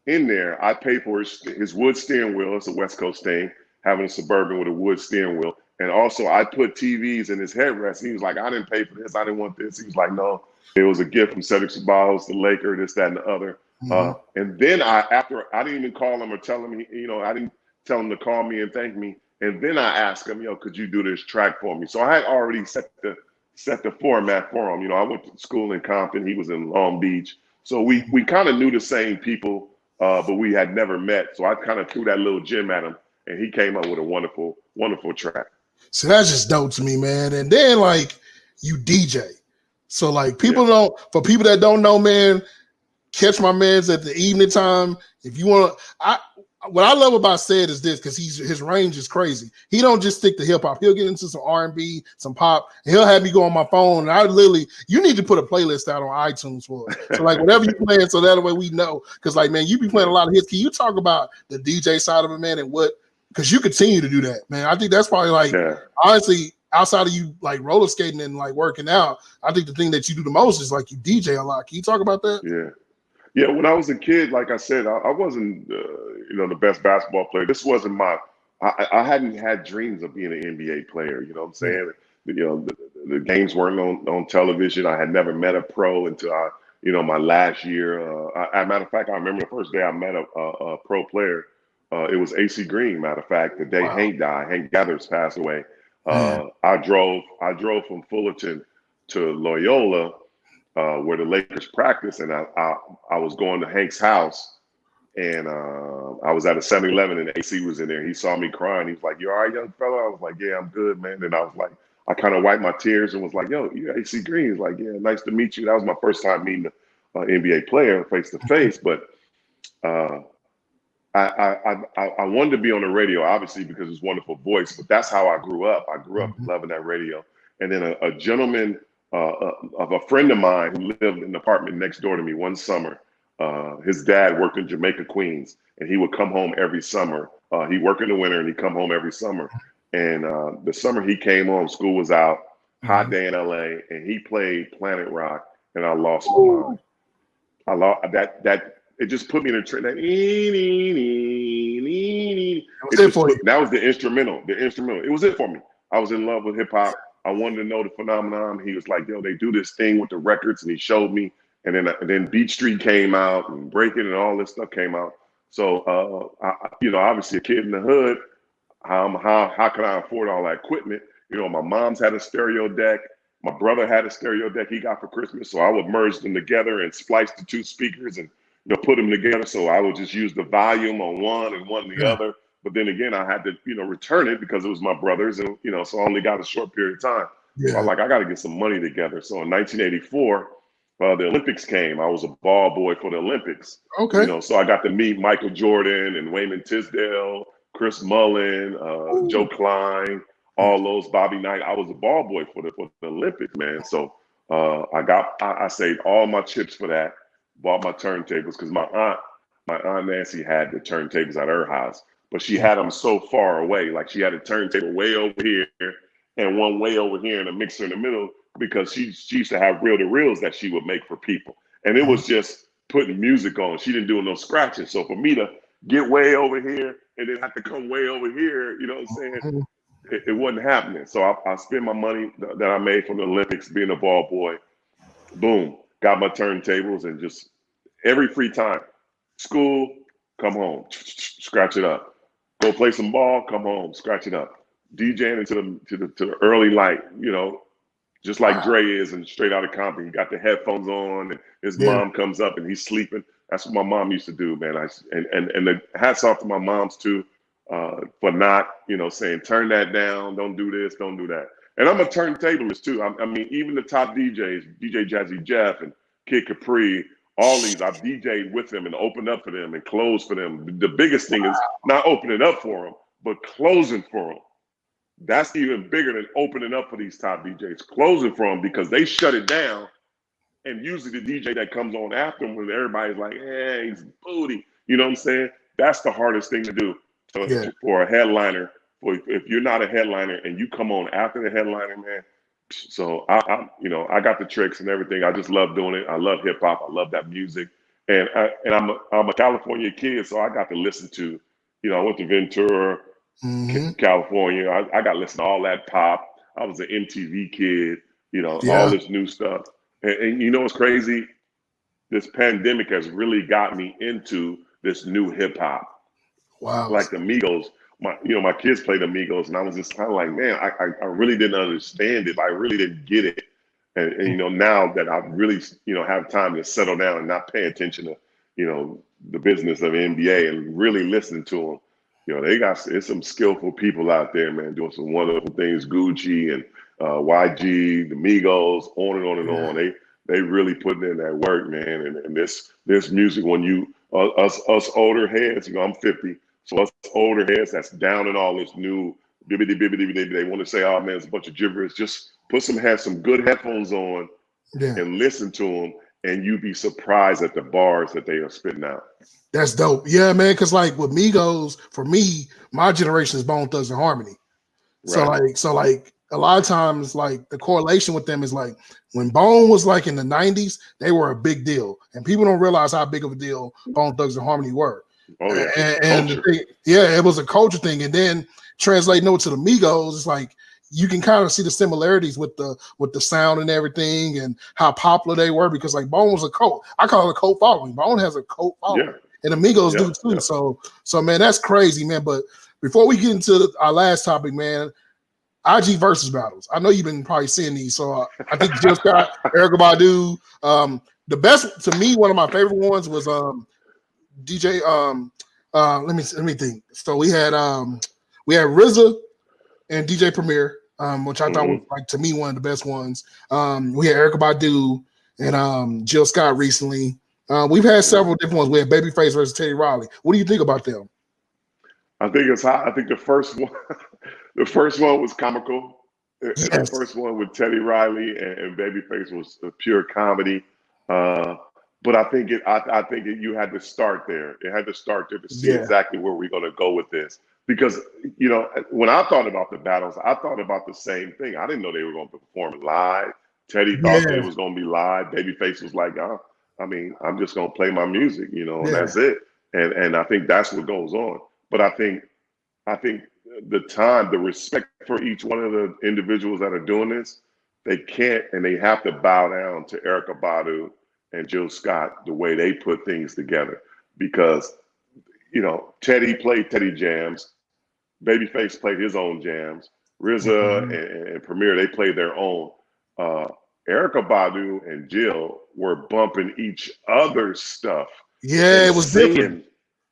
in there, I paid for his wood steering wheel. It's a West Coast thing, having a Suburban with a wood steering wheel. And also I put TVs in his headrest. He was like, I didn't pay for this. I didn't want this. He was like, no, it was a gift from Ced Ceballos, the Laker, this, that, and the other. And then after I didn't even call him or tell him, you know, I didn't tell him to call me and thank me. And then I asked him, yo, could you do this track for me? So I had already set the format for him. You know, I went to school in Compton. He was in Long Beach. So we kind of knew the same people, but we had never met. So I kind of threw that little gem at him, and he came up with a wonderful, wonderful track.
So that's just dope to me, man. And then like you DJ. So like people for people that don't know, man, catch my man's at the evening time. If you want to, what I love about Ced is this, because his range is crazy. He don't just stick to hip hop. He'll get into some R&B, some pop, and he'll have me go on my phone. And you need to put a playlist out on iTunes for us. So like whatever you playing, so that way we know. Because like, man, you be playing a lot of hits. Can you talk about the DJ side of it, man, and what? Because you continue to do that, man. I think that's probably like honestly, outside of you like roller skating and like working out, I think the thing that you do the most is like you DJ a lot. Can you talk about that?
Yeah, when I was a kid, like I said, I wasn't, you know, the best basketball player. This wasn't I hadn't had dreams of being an NBA player. You know what I'm saying? You know, the games weren't on television. I had never met a pro until you know, my last year. As a matter of fact, I remember the first day I met a pro player. It was AC Green. Matter of fact, the day Hank died, Hank Gathers passed away. I drove from Fullerton to Loyola, where the Lakers practice, and I was going to Hank's house, and I was at a 7-Eleven, and AC was in there. He saw me crying. He was like, "You all right, young fella?" I was like, "Yeah, I'm good, man." And I was like, I kind of wiped my tears and was like, "Yo, you AC Green?" He's like, "Yeah, nice to meet you." That was my first time meeting an NBA player face to face, but I wanted to be on the radio, obviously, because it's a wonderful voice, but that's how I grew up. I grew up loving that radio. And then a gentleman of a friend of mine who lived in an apartment next door to me one summer, his dad worked in Jamaica, Queens, and he would come home every summer. He worked in the winter and he'd come home every summer. And the summer he came home, school was out, hot day in LA, and he played Planet Rock, and I lost my mind. I lost that. It just put me in a trend. That was the instrumental. The instrumental. It was it for me. I was in love with hip hop. I wanted to know the phenomenon. He was like, "Yo, they do this thing with the records," and he showed me. And then Beat Street came out, and Breaking, and all this stuff came out. So, you know, obviously a kid in the hood. How can I afford all that equipment? You know, my mom's had a stereo deck. My brother had a stereo deck he got for Christmas. So I would merge them together and splice the two speakers and, you know, put them together. So I would just use the volume on one and one on the other. But then again, I had to, you know, return it because it was my brother's, and, you know, so I only got a short period of time. So I'm like, I got to get some money together. So in 1984, the Olympics came. I was a ball boy for the Olympics. You know, so I got to meet Michael Jordan and Wayman Tisdale, Chris Mullin, Joe Klein, all those, Bobby Knight. I was a ball boy for the Olympics, man. So I saved all my chips for that. Bought my turntables because my aunt Nancy had the turntables at her house, but she had them so far away. Like she had a turntable way over here and one way over here and a mixer in the middle, because she used to have reel-to-reels that she would make for people. And it was just putting music on. She didn't do no scratching. So for me to get way over here and then have to come way over here, you know what I'm saying? It wasn't happening. So I spent my money that I made from the Olympics being a ball boy. Boom. Got my turntables, and just every free time, school, come home, scratch it up. Go play some ball, come home, scratch it up. DJing into the early light, you know, just like Dre is and Straight Outta Compton. He got the headphones on, and his mom comes up and he's sleeping. That's what my mom used to do, man. And the hats off to my moms too, for not, you know, saying turn that down, don't do this, don't do that. And I'm a turntablist too. I mean, even the top DJs, DJ Jazzy Jeff and Kid Capri, all these. I've DJ'd with them and opened up for them and closed for them. The biggest thing is not opening up for them, but closing for them. That's even bigger than opening up for these top DJs. Closing for them because they shut it down. And usually the DJ that comes on after him when everybody's like, hey, he's booty. You know what I'm saying? That's the hardest thing to do. So for a headliner, if you're not a headliner and you come on after the headliner, man. So I got the tricks and everything. I just love doing it. I love hip hop. I love that music. And I'm a California kid, so I got to listen to, I went to Ventura, California. I got to listen to all that pop. I was an MTV kid, all this new stuff. And you know what's crazy? This pandemic has really got me into this new hip hop.
Wow.
Like the Migos. My kids played the Migos, and I was just kind of like, man, I really didn't understand it. I really didn't get it. And now that I really, have time to settle down and not pay attention to, the business of NBA and really listen to them, there's some skillful people out there, man, doing some wonderful things. Gucci and YG, the Migos, on and on and on. They really putting in that work, man. And this music, when you us older heads, I'm 50, so us older heads that's down in all this new bibbidi bibbidi, they want to say, oh man, it's a bunch of gibberish. Just have some good headphones on and listen to them, and you'd be surprised at the bars that they are spitting out.
That's dope. Yeah, man, because like with Migos, for me, my generation is Bone Thugs and Harmony. Right. So like a lot of times, like the correlation with them is like when Bone was like in the 90s, they were a big deal. And people don't realize how big of a deal Bone Thugs and Harmony were.
Oh, yeah.
And the thing, it was a culture thing. And then translating over to the Migos, it's like you can kind of see the similarities with the sound and everything and how popular they were, because like Bone was a cult. I call it a cult following. Bone has a cult following. Yeah. And the Migos do too. Yeah. So man, that's crazy, man. But before we get into our last topic, man, IG versus battles. I know you've been probably seeing these. So I think Jill Scott, Erykah Badu. The best to me, one of my favorite ones was DJ. Let me think. So we had RZA and DJ Premier, which I thought was like to me one of the best ones. We had Erykah Badu and Jill Scott recently. We've had several different ones. We had Babyface versus Teddy Riley. What do you think about them?
I think it's hot. I think the first one was comical. Yes. The first one with Teddy Riley and Babyface was a pure comedy. But I think you had to start there. It had to start there to see exactly where we're going to go with this. Because, when I thought about the battles, I thought about the same thing. I didn't know they were going to perform live. Teddy thought it was going to be live. Babyface was like, I'm just going to play my music, and that's it. And I think that's what goes on. But I think the respect for each one of the individuals that are doing this, they can't and they have to bow down to Erykah Badu and Jill Scott, the way they put things together. Because, Teddy played Teddy jams. Babyface played his own jams. RZA and Premier, they played their own. Erykah Badu and Jill were bumping each other's stuff.
Yeah, it was different.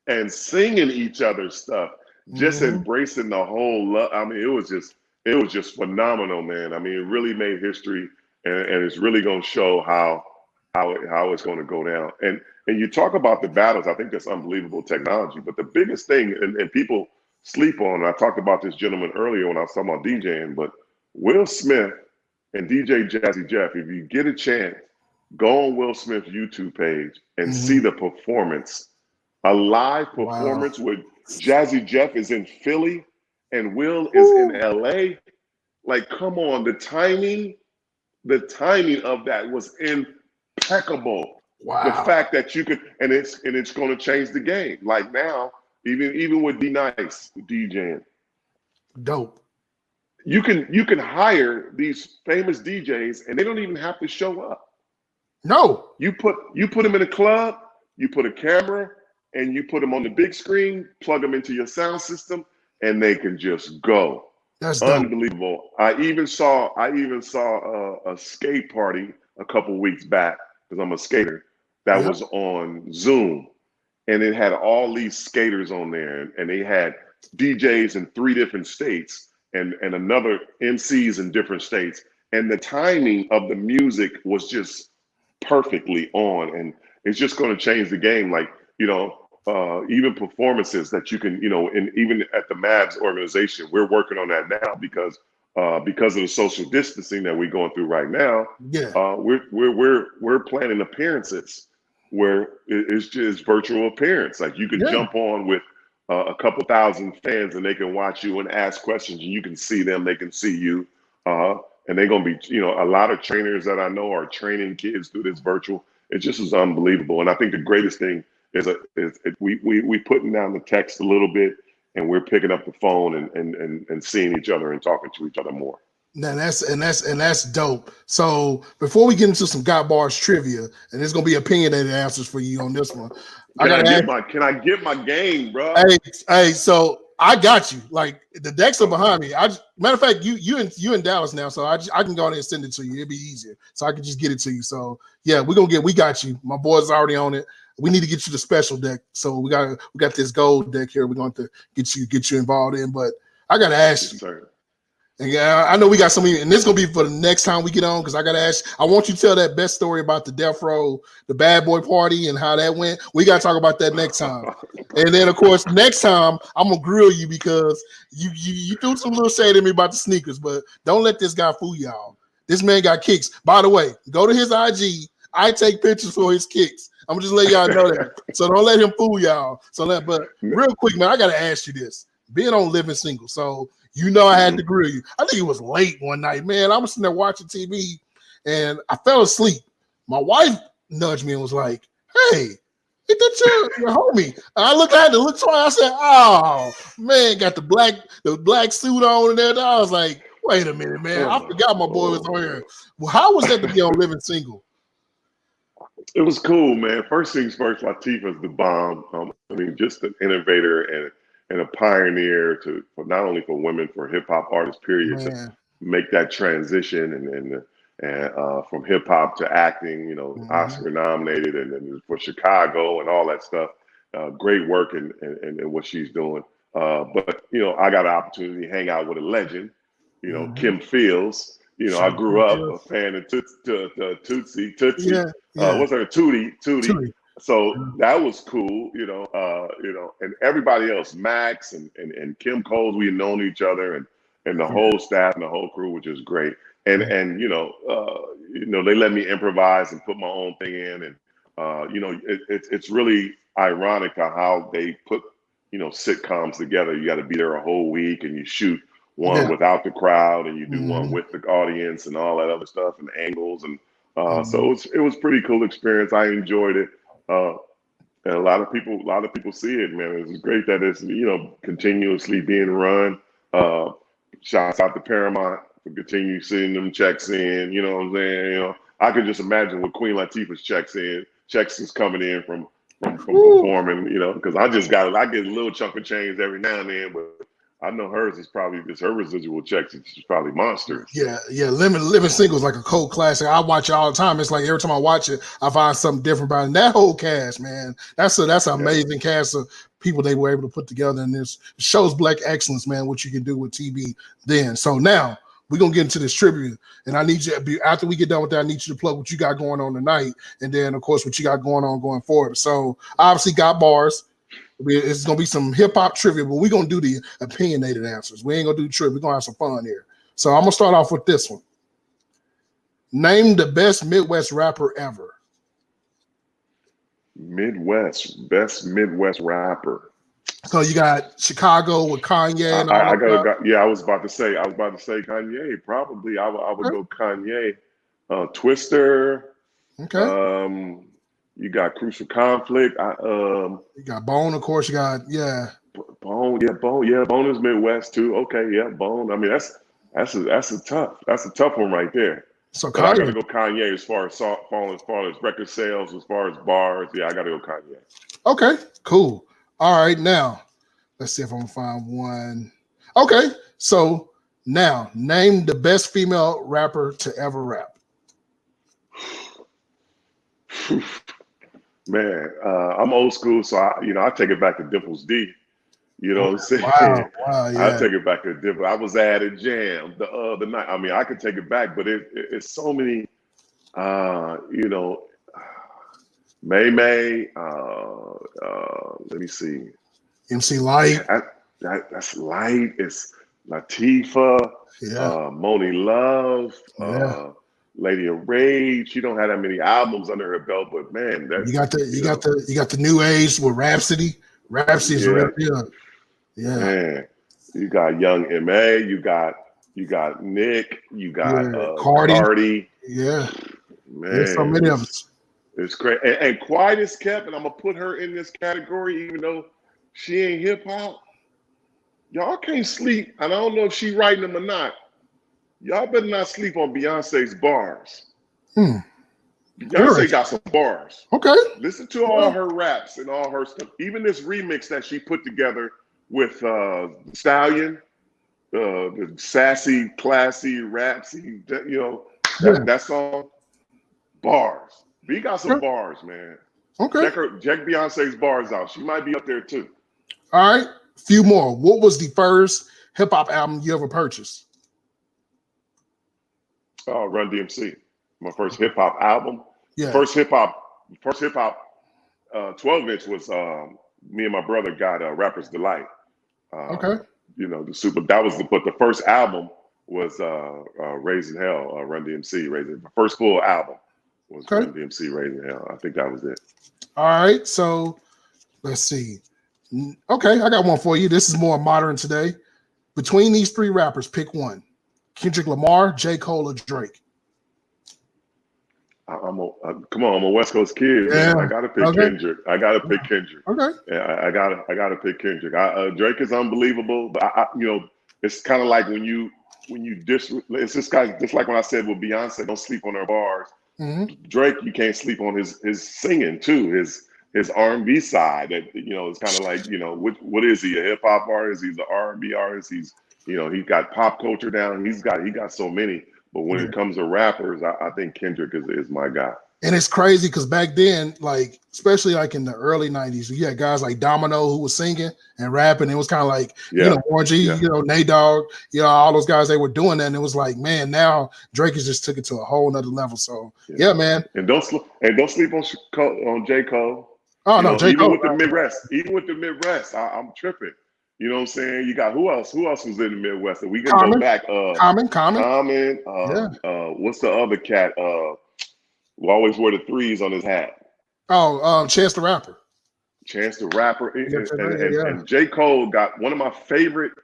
And singing each other's stuff, just embracing the whole love. I mean, it was just phenomenal, man. I mean, it really made history, and it's really going to show how it's going to go down. And you talk about the battles, I think that's unbelievable technology. But the biggest thing, and people sleep on, I talked about this gentleman earlier when I was talking about DJing, but Will Smith and DJ Jazzy Jeff, if you get a chance, go on Will Smith's YouTube page and see the performance. A live performance with Jazzy Jeff is in Philly and Will is in LA. Like, come on, the timing of that was impeccable. Wow. The fact that you could, and it's going to change the game. Like now, even with D-Nice DJing.
Dope.
You can hire these famous DJs and they don't even have to show up.
No.
You put them in a club, you put a camera, and you put them on the big screen, plug them into your sound system, and they can just go.
That's
unbelievable. Dope. I even saw a skate party a couple weeks back, because I'm a skater, that was on Zoom. And it had all these skaters on there, and they had DJs in 3 different states and another MCs in different states. And the timing of the music was just perfectly on. And it's just going to change the game. Like, even performances that you can, and even at the Mavs organization, we're working on that now because of the social distancing that we're going through right now.
Yeah.
We're planning appearances where it's just virtual appearance. Like you can jump on with a couple thousand fans and they can watch you and ask questions and you can see them, they can see you. And they're going to be, a lot of trainers that I know are training kids through this virtual. It just is unbelievable. And I think the greatest thing is we putting down the text a little bit and we're picking up the phone and seeing each other and talking to each other more.
Now that's dope. So before we get into some Got Bars trivia, and there's gonna be opinionated answers for you on this one.
Can I get my game, bro?
Hey, so I got you. Like the decks are behind me. Matter of fact, you in Dallas now, so I can go ahead and send it to you. It'd be easier, so I can just get it to you. So yeah, we got you. My boy's already on it. We need to get you the special deck. So we got this gold deck here. We're going to get you involved in. But I gotta ask you.
Sir.
And I know we got something, and this is gonna be for the next time we get on because I gotta ask. I want you to tell that best story about the Death Row, the bad boy party, and how that went. We gotta talk about that next time. And then, of course, next time I'm gonna grill you because you threw some little shade at me about the sneakers, but don't let this guy fool y'all. This man got kicks. By the way, go to his IG. I take pictures for his kicks. I'm gonna just let y'all know that. So don't let him fool y'all. But real quick, man, I gotta ask you this. Being on Living Single, so. I had to grill you. I think it was late one night, man. I was sitting there watching TV and I fell asleep. My wife nudged me and was like, "Hey, is that your homie?" And I had to look twice. I said, "Oh man, got the black suit on and everything." I was like, "Wait a minute, man. I forgot my boy was on here." Well, how was that to be on Living Single?
It was cool, man. First things first, Latifah's the bomb. Just an innovator and a pioneer for not only for women, for hip hop artists, period, to make that transition and from hip hop to acting, Oscar nominated and for Chicago and all that stuff. Great work in what she's doing. But I got an opportunity to hang out with a legend, Kim Fields. I grew up a fan of Tootsie. What's her Tootie. So that was cool, and everybody else, Max and Kim Coles, we had known each other and the whole staff and the whole crew, which is great. And they let me improvise and put my own thing in. And, it's really ironic how they put, sitcoms together. You got to be there a whole week and you shoot one without the crowd and you do one with the audience and all that other stuff and angles. And so it was pretty cool experience. I enjoyed it. And a lot of people see it, man. It's great that it's continuously being run. Shouts out to Paramount for continue sending them checks in. You know what I'm saying? I could just imagine what Queen Latifah's checks is coming in from performing. Because I get a little chunk of change every now and then, but I know hers is probably just her residual checks. It's probably monsters.
Yeah. Living Single is like a cult classic. I watch it all the time. It's like every time I watch it, I find something different about it. And that whole cast, man, that's an amazing cast of people they were able to put together. And this shows black excellence, man, what you can do with TV then. So now we're going to get into this trivia. And I need you, after we get done with that, I need you to plug what you got going on tonight. And then, of course, what you got going on going forward. So obviously Got Bars. It's going to be some hip-hop trivia, but we're going to do the opinionated answers. We ain't going to do trivia. We're going to have some fun here. So I'm going to start off with this one. Name the best Midwest rapper ever.
Best Midwest rapper.
So you got Chicago with Kanye. And
I was about to say Kanye. Probably I would go Kanye. Twister.
Okay.
You got Crucial Conflict. You
got Bone, of course. You got
Bone. Bone is Midwest too. Okay, yeah, Bone. I mean, that's a tough one right there.
So
I gotta go Kanye as far as record sales, as far as bars. Yeah, I gotta go Kanye.
Okay, cool. All right, now let's see if I'm gonna find one. Okay, so now name the best female rapper to ever rap.
Man, I'm old school, so I take it back to Dimples D. You know what I'm saying?
Wow, yeah.
I take it back to Dimples. I was at a jam the other night. I mean, I could take it back, but it's so many, May. Let me see.
MC Light.
That's Light. It's Latifah.
Yeah.
Moni Love.
Yeah.
Lady of Rage. She don't have that many albums under her belt, but man,
You got the new age with Rhapsody. Rhapsody is really good. Yeah.
Man, you got Young M.A. You got Nick. You got Cardi.
Yeah.
Man,
there's so many of us.
It's great. And Quiet is Kept, and I'm gonna put her in this category, even though she ain't hip hop. Y'all can't sleep, and I don't know if she writing them or not. Y'all better not sleep on Beyonce's bars. Beyonce got some bars.
Okay.
Listen to all her raps and all her stuff. Even this remix that she put together with Stallion, the sassy, classy, rapsy, that song, bars. B got some bars, man.
Okay.
Check Beyonce's bars out. She might be up there too.
All right. Few more. What was the first hip hop album you ever purchased?
Run DMC. My first hip hop album.
Yeah.
First hip hop 12-inch was me and my brother got Rapper's Delight.
Okay.
But the first album was Raising Hell, Run DMC. The first full album was Run DMC, Raising Hell. I think that was it.
All right. So let's see. Okay, I got one for you. This is more modern today. Between these three rappers, pick one. Kendrick Lamar, J. Cole, or Drake?
Come on, I'm a West Coast kid.
Yeah.
Man. I gotta pick Kendrick.
Okay.
Yeah, I gotta pick Kendrick. Drake is unbelievable, but it's kind of like when you it's just like when I said with Beyonce, don't sleep on her bars.
Mm-hmm.
Drake, you can't sleep on his singing too. His R&B side that it's kind of like what is he, a hip hop artist? He's an R&B artist. He's he's got pop culture down. He got so many. But when it comes to rappers, I think Kendrick is my guy.
And it's crazy because back then, like especially like in the early 90s, you had guys like Domino who was singing and rapping. It was kind of like Warren G, Nate Dogg, all those guys, they were doing that. And it was like, man, now Drake has just took it to a whole nother level. So yeah man.
And don't sleep on J. Cole.
Oh no, J. Cole.
Even with the Midwest, I'm tripping. You know what I'm saying? You got who else? Who else was in the Midwest? We can go back.
Common.
What's the other cat? Who always wore the threes on his hat?
Chance the Rapper.
And J. Cole got one of my favorite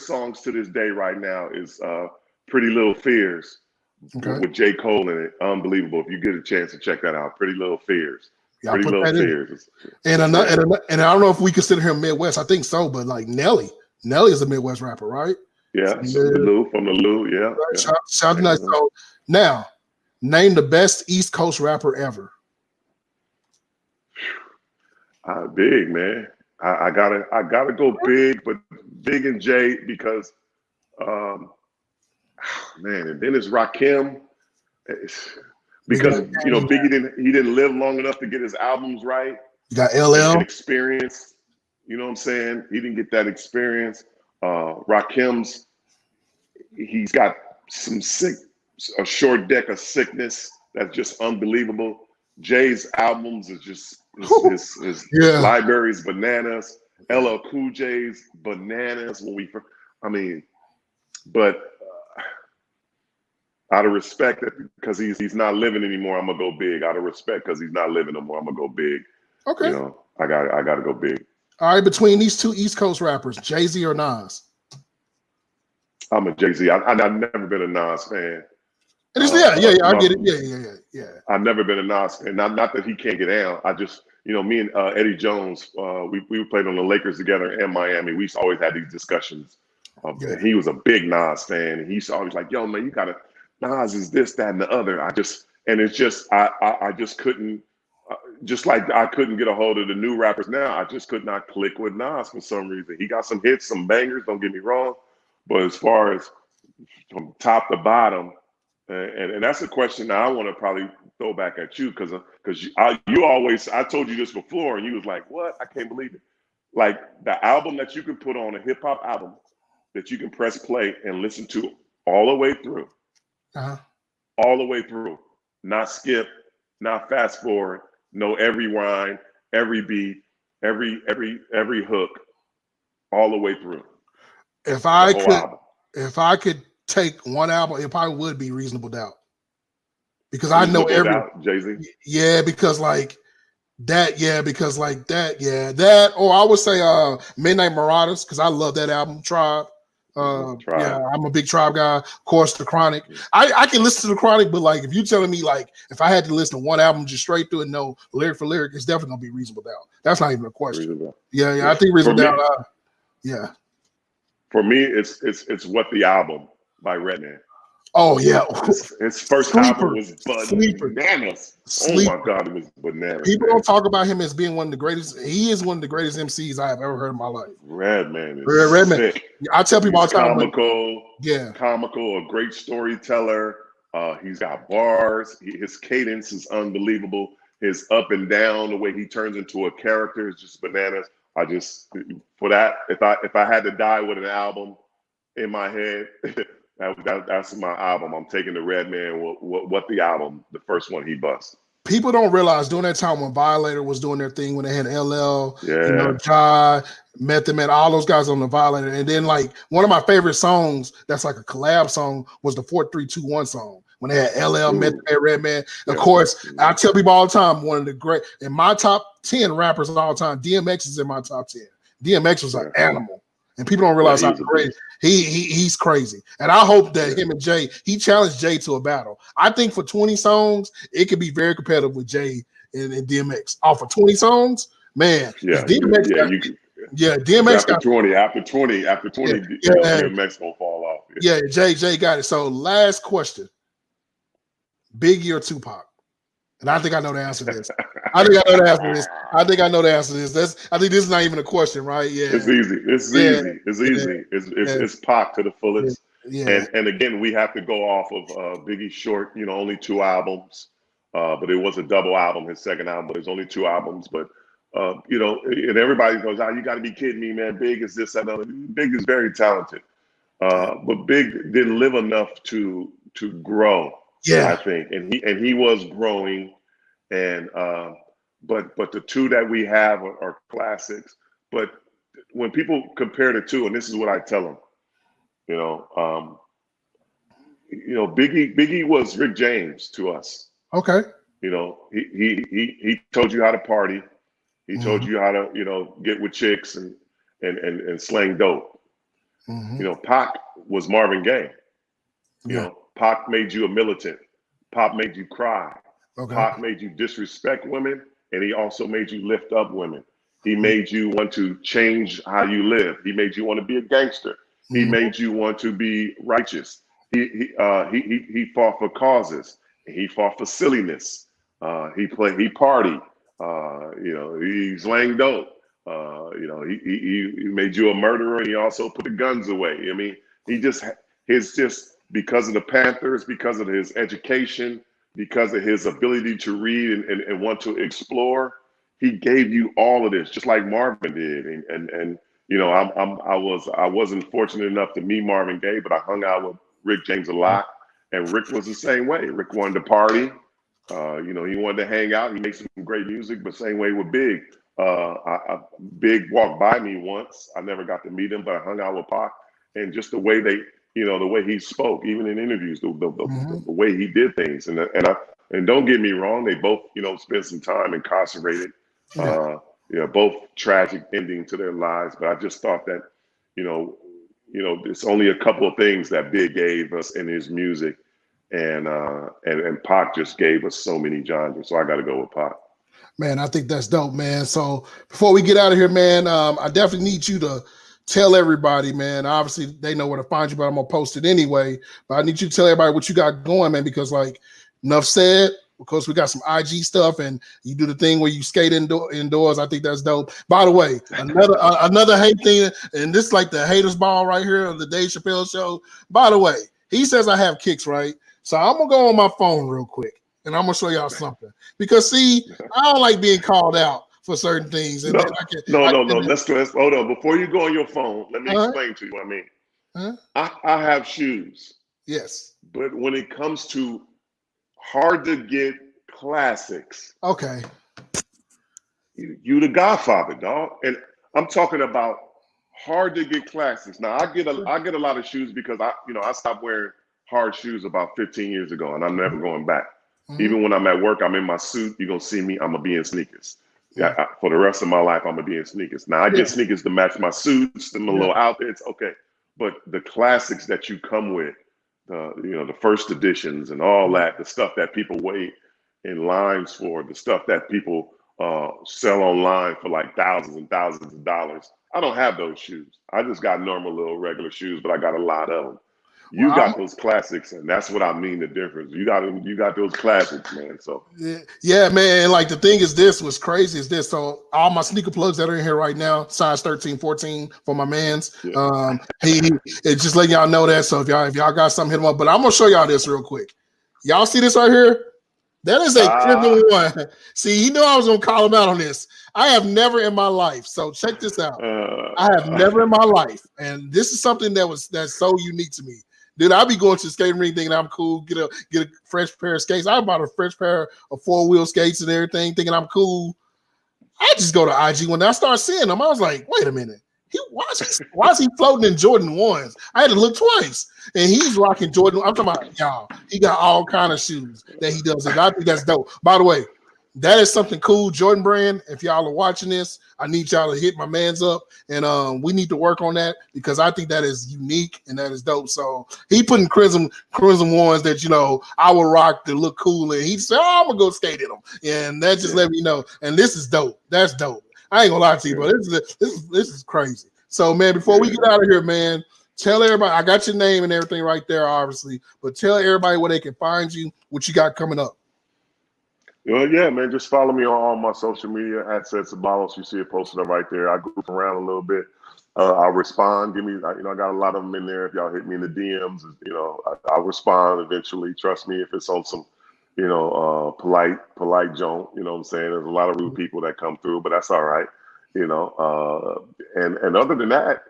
songs to this day right now is Pretty Little Fears with J. Cole in it. Unbelievable. If you get a chance to check that out, Pretty Little Fears.
Yeah, Pretty Little Fears. And I don't know if we consider him Midwest. I think so, but like Nelly is a Midwest rapper, right?
Yeah, from the Lou, yeah.
Sounds nice. So now, name the best East Coast rapper ever.
Big, man. I gotta go Big, but Big and J because and then it's Rakim. Because Biggie didn't live long enough to get his albums right.
You got LL
experience. You know what I'm saying? He didn't get that experience. Rakim's he's got a short deck of sickness that's just unbelievable. Jay's albums is just his library's bananas. LL Cool J's bananas but out of respect, because he's not living anymore, I'm gonna go Big. Out of respect, because he's not living anymore, I'm gonna go Big.
Okay.
I gotta go Big.
All right, between these two East Coast rappers, Jay-Z or Nas?
I'm a Jay-Z. I've never been a Nas fan.
I get it. Yeah.
I've never been a Nas fan. Not that he can't get down. I just, me and Eddie Jones, we played on the Lakers together in Miami. We always had these discussions. He was a big Nas fan, and he's always like, "Yo, man, you gotta." Nas is this, that, and the other. I just couldn't, just like I couldn't get a hold of the new rappers now. I just could not click with Nas for some reason. He got some hits, some bangers, don't get me wrong. But as far as from top to bottom, and that's a question that I want to probably throw back at you because you always, I told you this before and you was like, what? I can't believe it. Like the album that you can put on, a hip hop album that you can press play and listen to all the way through. All the way through, not skip, not fast forward, know every rhyme, every beat, every hook, all the way through
If
the
I
whole
could,
album.
if I could take one album, it probably would be Reasonable Doubt, because I know
Reasonable
every.
Doubt, Jay-Z.
Yeah, because like that. Yeah, because like that. Yeah, that. Or I would say Midnight Marauders, because I love that album. Tribe. Yeah,
Tribe.
I'm a big Tribe guy. Of course, the Chronic. I can listen to the Chronic, but like if you telling me like if I had to listen to one album just straight through it, no lyric for lyric, it's definitely gonna be Reasonable Doubt. That's not even a question.
Reasonable.
Yeah, I think Reasonable Doubt. Yeah.
For me, it's What the Album by Redman.
Oh yeah.
His first album was bananas.
Sleeper.
Oh my God, it was bananas.
People don't talk about him as being one of the greatest. He is one of the greatest MCs I have ever heard in my life.
Redman is
Redman.
sick.
I tell people all the time.
Comical, a great storyteller. He's got bars. His cadence is unbelievable. His up and down, the way he turns into a character is just bananas. For that, if I had to die with an album in my head, that's my album. I'm taking the Redman. What the album? The first one he bust.
People don't realize during that time when Violator was doing their thing, when they had LL, Jai, Method Man, all those guys on the Violator, and then like one of my favorite songs that's like a collab song was the 4321 song when they had LL, Method Man, Redman. Of course, I tell people all the time, one of the great in my top 10 rappers of all time, DMX is in my top 10. DMX was an animal, and people don't realize how great he's crazy. And I hope that him and Jay, he challenged Jay to a battle. I think for 20 songs, it could be very competitive with Jay and DMX. Off of 20 songs, man. DMX
after 20, DMX gonna fall off.
Jay got it. So last question: Biggie or Tupac? And I think I know the answer to this. I think I know the answer to this. I think this is not even a question, right? Yeah.
It's easy. It's Pac to the fullest. And again, we have to go off of Biggie's short, only 2 albums. But it was a double album, his second album, but there's only 2 albums. But and everybody goes, you gotta be kidding me, man. Big is this, that, and other. Big is very talented. But Big didn't live enough to grow. I think, and he was growing, and but the 2 that we have are classics. But when people compare the 2, and this is what I tell them, Biggie was Rick James to us.
Okay.
He told you how to party. He told you how to get with chicks and slang dope. Pac was Marvin Gaye. Pac made you a militant. Pac made you cry. Pac made you disrespect women, and he also made you lift up women. He made you want to change how you live. He made you want to be a gangster. He made you want to be righteous. He fought for causes. He fought for silliness. He partied. He slang dope. He made you a murderer, and he also put the guns away. I mean, because of the Panthers, because of his education, because of his ability to read and want to explore, he gave you all of this, just like Marvin did. And I wasn't fortunate enough to meet Marvin Gaye, but I hung out with Rick James a lot, and Rick was the same way. Rick wanted to party. He wanted to hang out. He made some great music, but same way with Big. Big walked by me once. I never got to meet him, but I hung out with Pac, and just the way the way he spoke, even in interviews, the way he did things, and don't get me wrong, they both spent some time incarcerated. Both tragic ending to their lives, but I just thought that it's only a couple of things that Big gave us in his music, and Pac just gave us so many genres. So I got to go with Pac.
Man, I think that's dope, man. So before we get out of here, man, I definitely need you to tell everybody, man. Obviously, they know where to find you, but I'm gonna post it anyway. But I need you to tell everybody what you got going, man, because like enough said. Of course, we got some IG stuff, and you do the thing where you skate indoors. I think that's dope. By the way, another hate thing, and this is like the haters ball right here on the Dave Chappelle show. By the way, he says I have kicks, right? So I'm gonna go on my phone real quick, and I'm gonna show y'all something. Because see, I don't like being called out for certain things. And
no. Let's hold on. Before you go on your phone, let me explain to you what I mean. I have shoes.
Yes.
But when it comes to hard to get classics.
Okay.
you the Godfather, dog. And I'm talking about hard to get classics. Now I get a lot of shoes because I stopped wearing hard shoes about 15 years ago, and I'm never going back.
Mm-hmm.
Even when I'm at work, I'm in my suit. You're gonna see me. I'm gonna be in sneakers.
Yeah.
For the rest of my life, I'm gonna be in sneakers. Now I get sneakers to match my suits and my little outfits. Okay, but the classics that you come with, the first editions and all that, the stuff that people wait in lines for, the stuff that people sell online for like thousands and thousands of dollars. I don't have those shoes. I just got normal little regular shoes, but I got a lot of them. You got those classics, and that's what I mean. The difference. You got those classics, man. So
yeah, man. And like the thing is, what's crazy is this. So all my sneaker plugs that are in here right now, size 13, 14 for my man's. Yeah. It's just letting y'all know that. So if y'all got something, hit them up. But I'm gonna show y'all this real quick. Y'all see this right here? That is a Cuban one. See, he knew I was gonna call him out on this. I have never in my life. So check this out. I have never in my life, and this is something that's so unique to me. Dude, I'll be going to the skating ring thinking I'm cool, get a fresh pair of skates. I bought a fresh pair of 4-wheel skates and everything, thinking I'm cool. I just go to IG. When I start seeing them, I was like, wait a minute. Why is he floating in Jordan 1s? I had to look twice. And he's rocking Jordan. I'm talking about, y'all, he got all kind of shoes that he does. And I think that's dope. By the way, that is something cool. Jordan Brand, if y'all are watching this, I need y'all to hit my mans up. And we need to work on that because I think that is unique and that is dope. So he putting crimson ones that, I would rock to look cool. And he said, I'm going to go skate in them. And that just let me know. And this is dope. That's dope. I ain't going to lie to you, but this is crazy. So, man, before we get out of here, man, tell everybody, I got your name and everything right there, obviously, but tell everybody where they can find you, what you got coming up.
Well, yeah, man, just follow me on all my social media at Ced Ceballos. You see it posted up right there. I goof around a little bit. I'll respond. I got a lot of them in there. If y'all hit me in the DMs, I'll respond eventually. Trust me, if it's on some, polite junk, you know what I'm saying? There's a lot of rude people that come through, but that's all right, and other than that,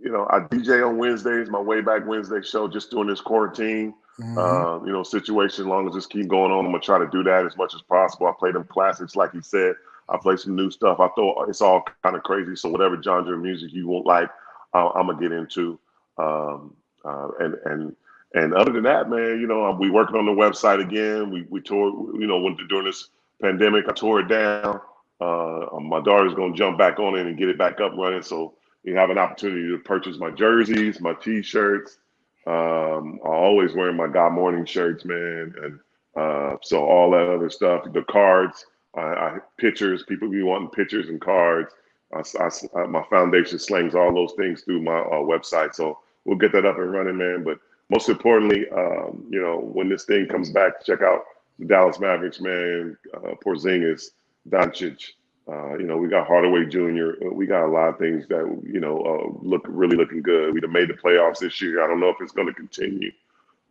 I DJ on Wednesdays, my Way Back Wednesday show, just doing this quarantine, situation. As long as this keep going on, I'm gonna try to do that as much as possible. I play them classics, like you said. I play some new stuff. I thought it's all kind of crazy. So whatever genre of music you won't like, I'm gonna get into. And other than that, man, we working on the website again. We toured, during this pandemic, I tore it down. My daughter's gonna jump back on it and get it back up running. So you have an opportunity to purchase my jerseys, my T-shirts. I always wear my God Morning shirts, man, and so all that other stuff. The cards, pictures. People be wanting pictures and cards. My foundation slings all those things through my website, so we'll get that up and running, man. But most importantly, when this thing comes back, check out the Dallas Mavericks, man. Porzingis, Doncic. We got Hardaway Jr. We got a lot of things that, looking good. We'd have made the playoffs this year. I don't know if it's going to continue,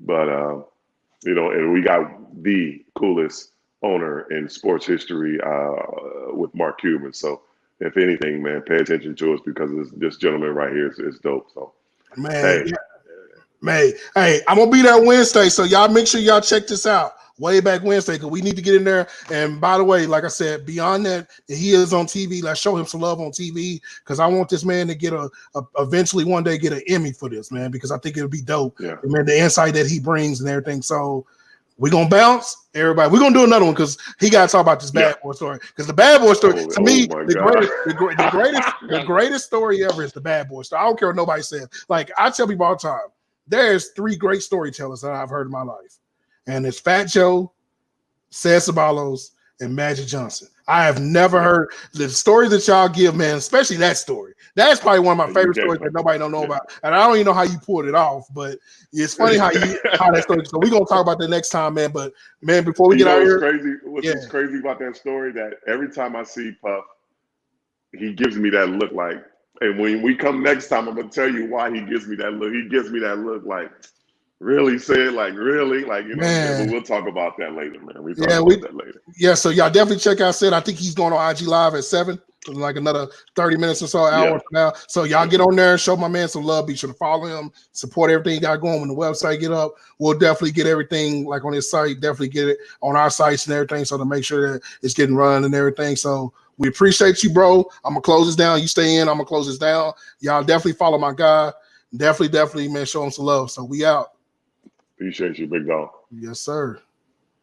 but, and we got the coolest owner in sports history with Mark Cuban. So if anything, man, pay attention to us because this gentleman right here is dope. So,
man, hey, I'm going to be there Wednesday. So y'all make sure y'all check this out. Way Back Wednesday, because we need to get in there. And by the way, like I said, beyond that, he is on TV. Let's show him some love on TV because I want this man to get eventually one day get an Emmy for this, man, because I think it'll be dope. Yeah. And man, the insight that he brings and everything. So we're gonna bounce, everybody. We're gonna do another one because he got to talk about this bad boy story. Because the bad boy story, to me, the greatest story ever is the bad boy story. I don't care what nobody says. Like I tell people all the time, there's 3 great storytellers that I've heard in my life. And it's Fat Joe, Ced Ceballos, and Magic Johnson. I have never heard the stories that y'all give, man, especially that story. That's probably one of my favorite stories that nobody don't know about. And I don't even know how you pulled it off, but it's funny how that story. So we're gonna talk about that next time, man. But man, before we get out here,
what's crazy about that story that every time I see Puff, he gives me that look like, and when we come next time, I'm gonna tell you why he gives me that look. He gives me that look like, really said, like, really, like, but we'll talk about that later, man. We'll talk about that later.
Yeah, so y'all definitely check out Ced. I think he's going on IG Live at 7. like another 30 minutes or so, hour
Yeah.
from now. So y'all get on there and show my man some love. Be sure to follow him, support everything he got going. When the website get up, we'll definitely get everything like on his site, definitely get it on our sites and everything. So to make sure that it's getting run and everything. So we appreciate you, bro. I'm gonna close this down. You stay in, I'm gonna close this down. Y'all definitely follow my guy. Definitely, man, show him some love. So we out.
Appreciate you, big dog.
Yes, sir.